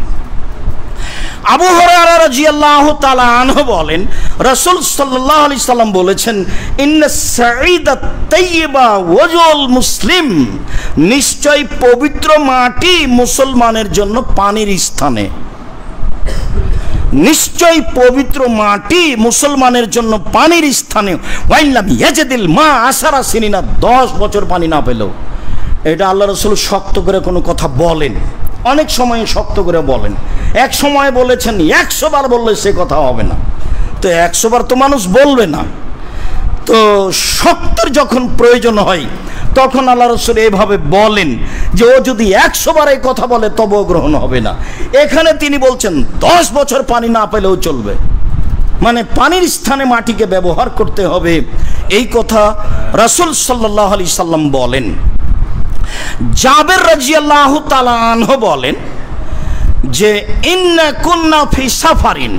A: আবু হুরায়রা রাদিয়াল্লাহু তাআলা আনহু বলেন, রাসূল সাল্লাল্লাহু আলাইহি সাল্লাম বলেছেন, ইন্নাস সাঈদাত তাইয়্যিবা ওয়াজুল মুসলিম, নিশ্চয় পবিত্র মাটি মুসলমানের জন্য পানির স্থানে। নিশ্চয় পবিত্র মাটি মুসলমানের জন্য পানির স্থানে। ওয়াইল্লাম ইয়াজিদিল মা আশারা সিনিনা, 10 বছর পানি না পেলেও। এটা আল্লাহ রাসূল শক্ত করে কোনো কথা বলেন, অনেক সময় শক্ত করে বলেন। এক সময় বলেছেন 100 বার বললে সে কথা হবে না, তো 100 বার তো মানুষ বলবে না। তো শক্তের যখন প্রয়োজন হয় তখন আল্লাহ রাসূল এভাবে বলেন যে ও যদি 100 বার এই কথা বলে তবুও গ্রহণ হবে না। এখানে তিনি বলছেন 10 বছর পানি না পেলেও চলবে, মানে পানির স্থানে মাটিকে ব্যবহার করতে হবে, এই কথা রাসূল সাল্লাল্লাহু আলাইহি সাল্লাম বলেন। জাবের রাদিয়াল্লাহু তাআলা আনহু বলেন যে ইন্না কুন্না ফি সাফারিন,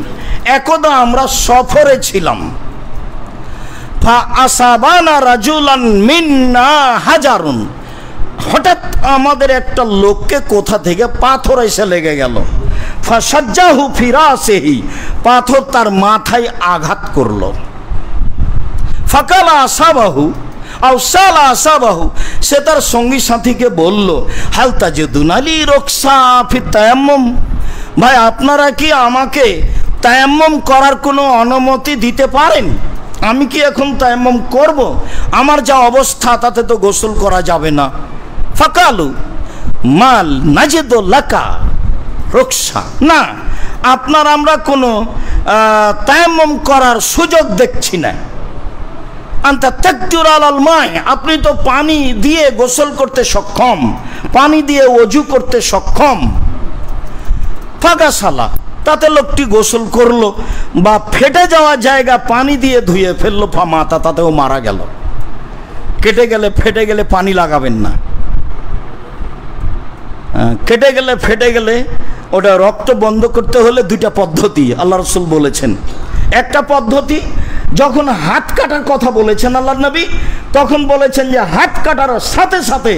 A: একদা আমরা সফরে ছিলাম। ফা আসাবানা রাজুলান মিন্না হাজারুন, হঠাৎ আমাদের একটা লোককে কোথা থেকে পাথর এসে লেগে গেল। ফাসাজ্জাহু ফি রাসিহি, পাথর তার মাথায় আঘাত করলো। ফাকালা আসাবাহু আও সালা আসাবাহু, সে তার সঙ্গী সাথীকে বলল, হাল তাজিদুন আলী রুকসা ফি তায়াম্মুম, ভাই আপনারা কি আমাকে তায়াম্মুম করার কোনো অনুমতি দিতে পারেন? আমি কি এখন তায়াম্মুম করব? আমার যা অবস্থা তাতে তো গোসল করা যাবে না। ফাকালু মাল নাজিদু লাকা রুকসা, না আপনার আমরা কোনো তায়াম্মুম করার সুযোগ দেখছি না। আনতা তাকদির আলাল মা, আপনি তো পানি দিয়ে গোসল করতে সক্ষম, পানি দিয়ে ওযু করতে সক্ষম। ফাগাসালা, তাতে লোকটি গোসল করলো বা ফেটে যাওয়া জায়গা পানি দিয়ে ধুয়ে ফেললো। ফামাতা, তাতেও মারা গেল। কেটে গেলে ফেটে গেলে পানি লাগাবেন না, কেটে গেলে ফেটে গেলে ওটা রক্ত বন্ধ করতে হলে 2টা পদ্ধতি আল্লাহ রাসূল বলেছেন। একটা পদ্ধতি, যখন হাত কাটার কথা বলেছেন আল্লাহ নবী, তখন বলেছেন যে হাত কাটার সাথে সাথে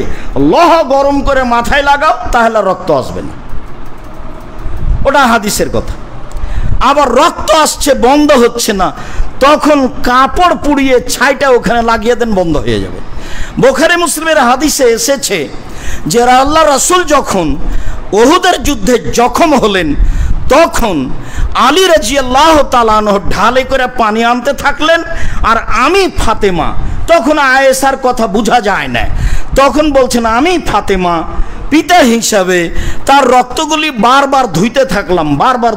A: লোহা গরম করে মাথায় লাগাও, তাহলে রক্ত আসবে না, ওটা হাদিসের কথা। আবার রক্ত আসছে বন্ধ হচ্ছে না, তখন কাপড় পুড়িয়ে ছাইটা ওখানে লাগিয়ে দেন, বন্ধ হয়ে যাবে। বুখারী মুসলিমের হাদিসে এসেছে যে আল্লাহ রাসূল যখন উহুদের যুদ্ধে জখম হলেন, তখন আলী রাদিয়াল্লাহু তাআলা আনহু ঢালে করে পানি আনতে থাকলেন, আর আমি ফাতেমা, তখন আয়েশার কথা বোঝা যায় না, তখন বলছেন আমি ফাতেমা পিতা হিসাবে তার রক্তগুলি বারবার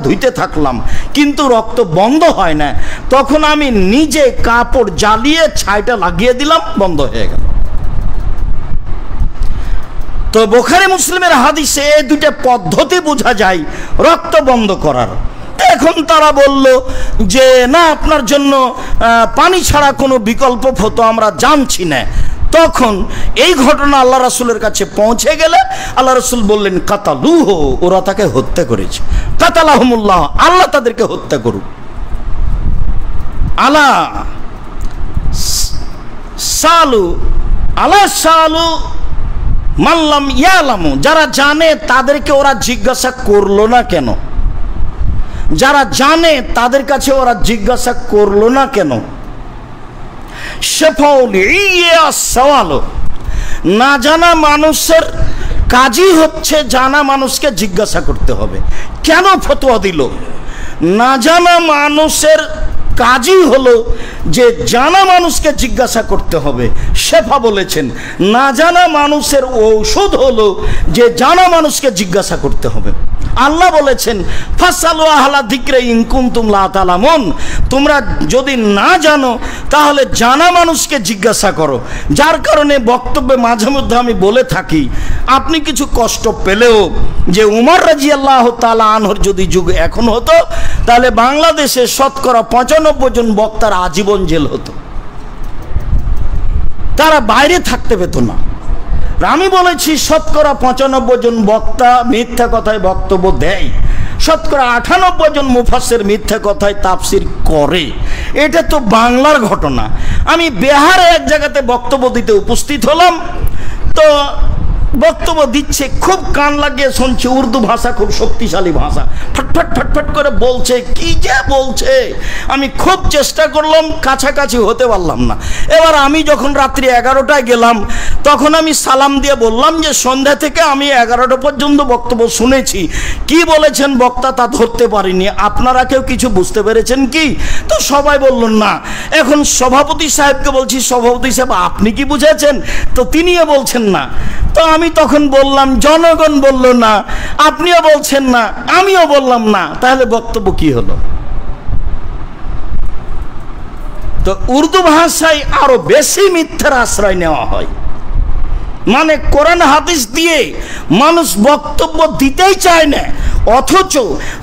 A: ধুইতে থাকলাম, কিন্তু রক্ত বন্ধ হয় না। তখন আমি নিজে কাপড় জ্বালিয়ে ছাইটা লাগিয়ে দিলাম, বন্ধ হয়ে গেল। তো বুখারী মুসলিমের হাদিসে এই দুটো পদ্ধতি বোঝা যায় রক্ত বন্ধ করার। এখন তারা বলল যে না, আপনার জন্য পানি ছাড়া কোনো বিকল্প হতো আমরা জানছি না। তখন এই ঘটনা আল্লাহ রাসূলের কাছে পৌঁছে গেলে আল্লাহ রাসূল বললেন কাতালুহু, ওরা তাকে হত্যা করেছে। কাতালাহুমুল্লাহ, আল্লাহ তাদেরকে হত্যা করুক। আলা সালু মাল্লাম ইয়ালামু, যারা জানে তাদেরকে ওরা জিজ্ঞাসা করলো না কেন? যারা জানে তাদের কাছে ওরা জিজ্ঞাসা করলো না কেন? না জানা মানুষের কাজই হচ্ছে জানা মানুষকে জিজ্ঞাসা করতে হবে। কেন ফতোয়া দিল? না জানা মানুষের কাজই হলো যে জানা মানুষকে জিজ্ঞাসা করতে হবে। শেফা বলেছেন না জানা মানুষের ঔষধ হলো যে জানা মানুষকে জিজ্ঞাসা করতে হবে। আল্লাহ বলেছেন ফাসালু আহলা যিকরি ইন কুনতুম লা তা'লামুন, তোমরা যদি না জানো তাহলে জানা মানুষকে জিজ্ঞাসা করো। যার কারণে বক্তব্যে মাঝে মধ্যে আমি বলে থাকি, আপনি কিছু কষ্ট পেলেও যে উমর রাদিয়াল্লাহু তাআলা আনহুর যদি যুগ এখন হতো, তাহলে বাংলাদেশে শতকরা 95 জন বক্তার আজীবন জেল হতো, তারা বাইরে থাকতে পেত না। আমি বলেছি শতকরা 95 জন বক্তা মিথ্যা কথায় বক্তব্য দেয়, শতকরা 98 জন মুফাসসির মিথ্যা কথায় তাফসির করে। এটা তো বাংলার ঘটনা। আমি বিহারে এক জায়গাতে বক্তব্য দিতে উপস্থিত হলাম, তো বক্তব্য দিচ্ছে, খুব কান লাগিয়ে শুনছি, উর্দু ভাষা খুব শক্তিশালী ভাষা, ফটফট ফটফট করে বলছে, কি যে বলছে। আমি খুব চেষ্টা করলাম, কাছাকাছি হতে পারলাম না। এবার আমি যখন রাত্রি 11টায় গেলাম, তখন আমি সালাম দিয়ে বললাম যে সন্ধ্যা থেকে আমি 11টা পর্যন্ত বক্তব্য শুনেছি, কি বলেছেন বক্তা তা ধরতে পারিনি, আপনারা কেউ কিছু বুঝতে পেরেছেন কি? তো সবাই বলল না। এখন সভাপতি সাহেবকে বলছি, সভাপতি সাহেব আপনি কি বুঝেছেন? তো তিনিও বলছেন না। তো আমি তখন বললাম, জনগণ বলল না, আপনিও বলছেন না, আমিও বললাম না, তাহলে বক্তব্য কি হলো? তো উর্দু ভাষায় আরো বেশি মিথ্যার আশ্রয় নেওয়া হয়। মানে কোরআন হাদিস দিয়ে মানুষ বক্তব্য দিতেই চায় না, অথচ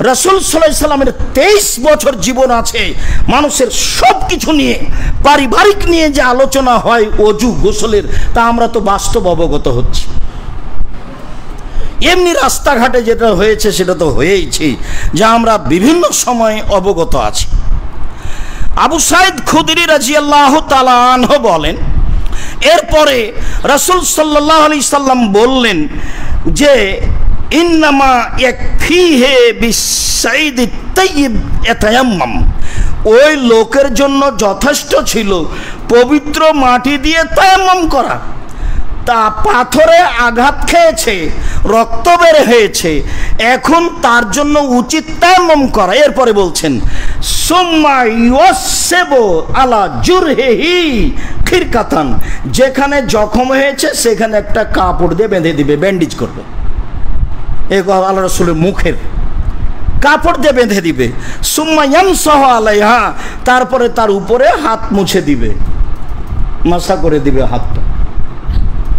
A: রাসূল সাল্লাল্লাহু আলাইহি সাল্লামের 23 বছর জীবন আছে, মানুষের সব কিছু নিয়ে, পারিবারিক নিয়ে যে আলোচনা হয় ওযু গোসলের, তা আমরা তো বাস্তব অবগত হচ্ছি। এমনি রাস্তাঘাটে যেটা হয়েছে সেটা তো হয়েইছে, যা আমরা বিভিন্ন সময়ে অবগত আছি। আবু সাঈদ খুদরি রাদিয়াল্লাহু তাআলা আনহু বলেন, এরপরে রাসূল সাল্লাল্লাহু আলাইহি সাল্লাম বললেন যে ইন্নামা ইয়াকফিহি বিসাইদিত তাইয়্যিব ইয়াতায়াম্মাম, ওই লোকের জন্য যথেষ্ট ছিল পবিত্র মাটি দিয়ে তায়াম্মাম করা। তা পাথরে আঘাত খেয়েছে, রক্ত বের হয়েছে, এখন তার জন্য উচিত তায়াম্মুম করা। এরপরে বলছেন সুম্মা ইউসাবু আলা জুরহিহি খিরকাতান, যেখানে জখম হয়েছে সেখানে একটা কাপড় দিয়ে বেঁধে দিবে, ব্যান্ডেজ করবে। এই কথা আল্লাহ রাসূলের মুখের, কাপড় দিয়ে বেঁধে দিবে। সুম্মা ইয়ামসাহু আলাইহা, তারপরে তার উপরে হাত মুছে দিবে, মাসা করে দিবে,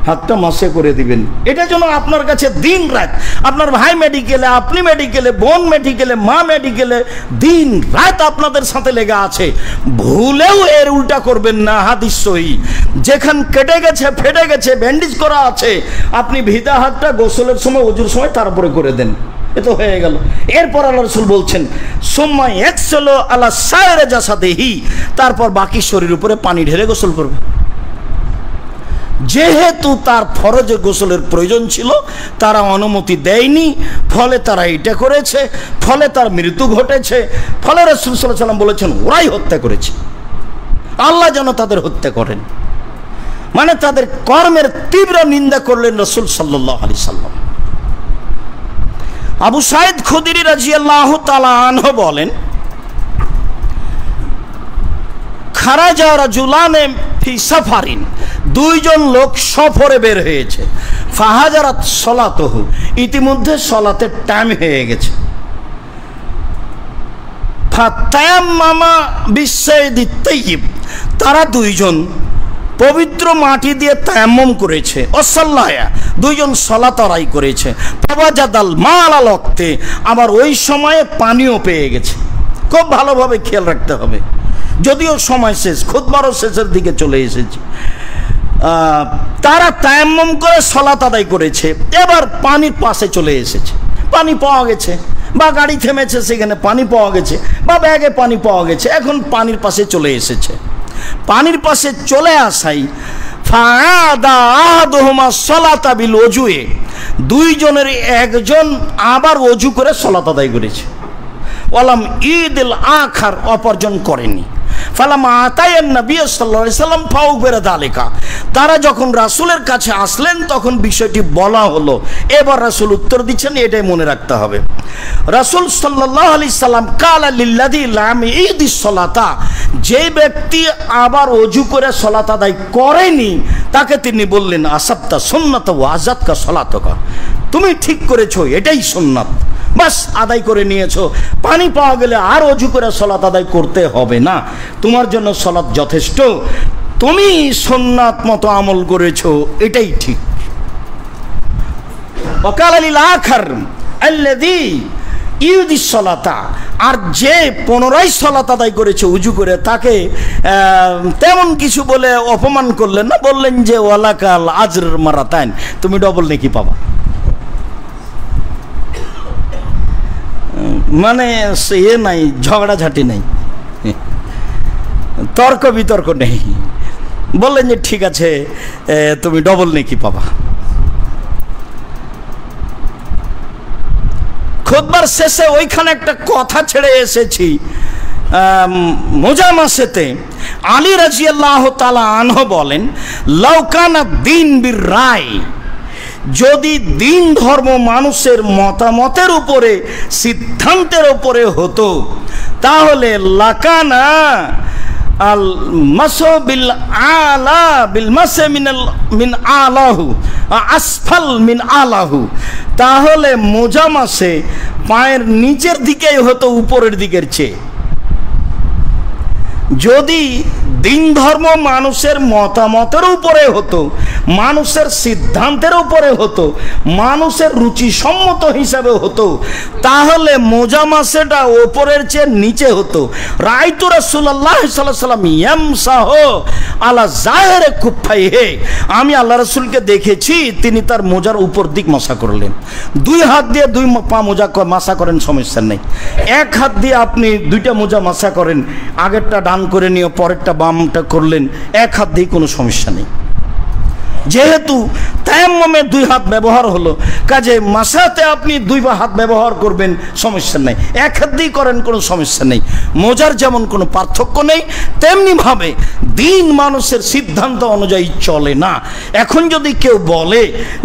A: হাতটা মাসে করে দিবেন। এটা যেন আপনার কাছে দিন রাত, আপনার ভাই মেডিকেলে, আপনি মেডিকেলে, বোন মেডিকেলে, মা মেডিকেলে, দিন রাত আপনাদের সাথে লেগে আছে। ভুলেও এর উল্টা করবেন না। হাদিস সহিহ, যেখান কেটে গেছে, ফেটে গেছে, ব্যান্ডেজ করা আছে, আপনি ভিজা হাতটা গোসলের সময়, ওযুর সময় তারপরে করে দেন, এ তো হয়ে গেল। এরপর আল্লাহ রাসূল বলছেন সুম্মা ইয়াগসিলু আলা সাইরি জাসাদিহি, তারপর বাকি শরীর উপরে পানি ঢেলে গোসল করবে। যেহেতু তার ফরজে গোসলের প্রয়োজন ছিল, তারা অনুমতি দেয়নি, ফলে তারা এটা করেছে, ফলে তার মৃত্যু ঘটেছে। ফলে রাসূল সাল্লাল্লাহু আলাইহি ওয়াসাল্লাম বলেছেন ওরাই হত্যা করেছে, আল্লাহ যেন তাদের হত্যা করেন। মানে তাদের কর্মের তীব্র নিন্দা করলেন রাসূল সাল্লাল্লাহু আলাইহি সাল্লাম। আবু সাঈদ খুদরি রাদিয়াল্লাহু তাআলা আনহু বলেন, খারাজা রাজুলানে ফি সাফারিন, দুইজন লোক সফরে বের হয়েছে। ফাহাজারাত সলাতুহু, ইতিমধ্যে সলাতের টাইম হয়ে গেছে। ফাতায়াম্মামা বিসাইদি তাইয়িব, তারা দুইজন পবিত্র মাটি দিয়ে তায়াম্মুম করেছে। ওয়াসাল্লায়া, দুইজন সালাত আদায় করেছে। ফাওয়াজাদাল মাল আল ওয়াক্তে, আবার ওই সময়ে পানিও পেয়ে গেছে। খুব ভালোভাবে খেয়াল রাখতে হবে, যদিও সময় শেষ, খুতবারও শেষের দিকে চলে এসেছে। তারা তায়াম্মুম করে সালাত আদায় করেছে, এবার পানির পাশে চলে এসেছে। পানি পাওয়া গেছে, বা গাড়ি থেমেছে সেখানে পানি পাওয়া গেছে, বা ব্যাগে পানি পাওয়া গেছে, এখন পানির পাশে চলে এসেছে। পানির পাশে চলে আসাই ফাআদা আহাদুহুমা সালাতা বিল ওযুয়ে, দুইজনের একজন আবার ওযু করে সালাত আদায় করেছে। ওয়ালাম ঈদুল আখার, অপরজন করেনি। ফালামা আতায়ান নবী সাল্লাল্লাহু আলাইহি সাল্লাম ফাউবেরা দালিকা, তারা যখন রাসূলের কাছে আসলেন তখন বিষয়টি বলা হলো। এবার রাসূল উত্তর দিচ্ছেন, এটাই মনে রাখতে হবে। রাসূল সাল্লাল্লাহু আলাইহি সাল্লাম কালা লিল্লাযী লাম ঈদিস সালাতা, যে ব্যক্তি আবার ওযু করে সালাত আদায় করেনি তাকে তিনি বললেন, আসাবতা সুন্নাত ওয়া আযাতকা সালাতুকা, তুমি ঠিক করেছো, এটাই সুন্নাত, বাস আদায় করে নিয়েছো। পানি পাওয়া গেলে আর ওযু করে সালাত আদায় করতে হবে না, তোমার জন্য সালাত যথেষ্ট, তুমি সুন্নাত মতো আমল করেছো, এটাই ঠিক। ওয়াকালা লিল আখার আল্লাযী ইউদিস সালাতা, আর যে পুনরায় সালাত আদায় করেছে ওযু করে, তাকে তেমন কিছু বলে অপমান করলেন না, বললেন যে ওয়ালাকাল আজর মারাতাইন, তুমি ডবল নেকি পাবা। মানে সে নাই, ঝগড়াঝাটি নেই, তর্ক বিতর্ক নেই, বললেন যে ঠিক আছে তুমি ডবল নেকি পাবা। খুতবার শেষে ওইখানে একটা কথা ছেড়ে এসেছি, মুজামাসাতে আলী রাদিয়াল্লাহু তাআলা আনহু বলেন, লাউকানা দ্বীন বির রায়, যদি দিন ধর্ম মানুষের মতামতের উপরে, সিদ্ধান্তের উপরে হতো, তাহলে লাকানা আল মাসু বিল আলা বিল মাসে মিন আলাহু আসফাল মিন আলাহু, তাহলে মোজামাসে পায়ের নিচের দিকেই হতো উপরের দিকের চেয়ে। যদি দিন ধর্ম মানুষের মতামতের উপরে হতো, মানুষের সিদ্ধান্তের উপরে হতো, মানুষের রুচি সম্মত হিসাবে হতো, তাহলে মোজামাসেটা ওপরের চেয়ে নিচে হতো। রাইতু রাসূলুল্লাহ সাল্লাল্লাহু আলাইহি ওয়াসাল্লাম ইয়ামসাহু আলা জাহিরে কুফাইহি, আমি আল্লাহ রাসূলকে দেখেছি তিনি তার মোজার উপর দিক মাসা করলেন। দুই হাত দিয়ে দুই পা মোজা মাসা করেন, সমস্যা নেই। এক হাত দিয়ে আপনি দুইটা মোজা মাসা করেন, আগেরটা ডান করে নিয়ে পরেরটা বামটা করলেন, এক হাত দিয়ে কোনো সমস্যা নেই। যেহেতু তায়াম্মুমে দুই হাত ব্যবহার হলো, কাজে মাসাতে আপনি দুই হাত ব্যবহার করবেন, সমস্যা নেই। এক হাত দিয়ে করেন, কোনো সমস্যা নেই। মোজার যেমন কোনো পার্থক্য নেই, তেমনিভাবে দিন মানুষের সিদ্ধান্ত অনুযায়ী চলে না। এখন যদি কেউ বলে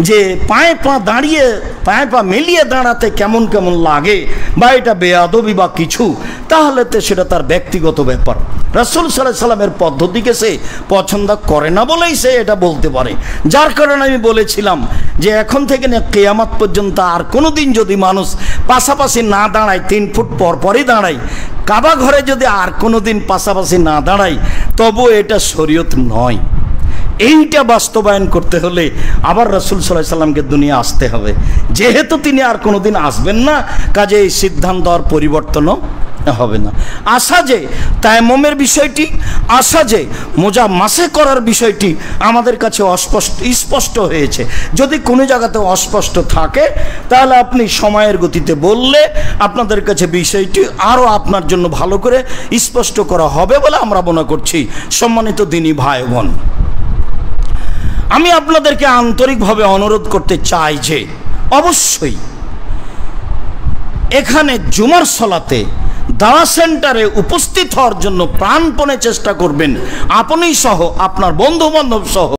A: যে পায়ে পা দাঁড়িয়ে, পায়ে পা মিলিয়ে দাঁড়াতে কেমন কেমন লাগে, বা এটা বেয়াদবি বা কিছু, তাহলে তো সেটা তার ব্যক্তিগত ব্যাপার। রাসূল সাল্লাল্লাহু আলাইহি সাল্লামের পদ্ধতিকে সে পছন্দ করে না বলেই সে এটা বলতে পারে। যার কারণে আমি বলেছিলাম যে এখন থেকে না কিয়ামত পর্যন্ত আর কোনো দিন যদি মানুষ পাশাপাশি না দাঁড়ায়, 3 ফুট পর পরই দাঁড়ায়, কাবা ঘরে যদি আর কোনো দিন পাশাপাশি না দাঁড়ায়, তবু এটা শরীয়ত নয়। এইটা বাস্তবায়ন করতে হলে আবার রাসূল সাল্লাল্লাহু আলাইহি সাল্লামকে দুনিয়া আসতে হবে। যেহেতু তিনি আর কোনোদিন আসবেন না, কাজে এই সিদ্ধান্ত আর পরিবর্তনও হবে না। আশা যে তায়াম্মুমের বিষয়টি, আশা যে মোজা মাসে করার বিষয়টি আমাদের কাছে স্পষ্ট হয়েছে। যদি কোনো জায়গাতে অস্পষ্ট থাকে তাহলে আপনি সময়ের গতিতে বললে আপনাদের কাছে বিষয়টি আরও আপনার জন্য ভালো করে স্পষ্ট করা হবে বলে আমরা মনে করছি। সম্মানিত দিনী ভাই বোন, আমি আপনাদেরকে আন্তরিকভাবে অনুরোধ করতে চাই যে অবশ্যই এখানে জুমার সালাতে দাওয়া সেন্টারে উপস্থিত হওয়ার জন্য প্রাণপণে চেষ্টা করবেন, আপনি সহ, আপনার বন্ধু বান্ধব সহ।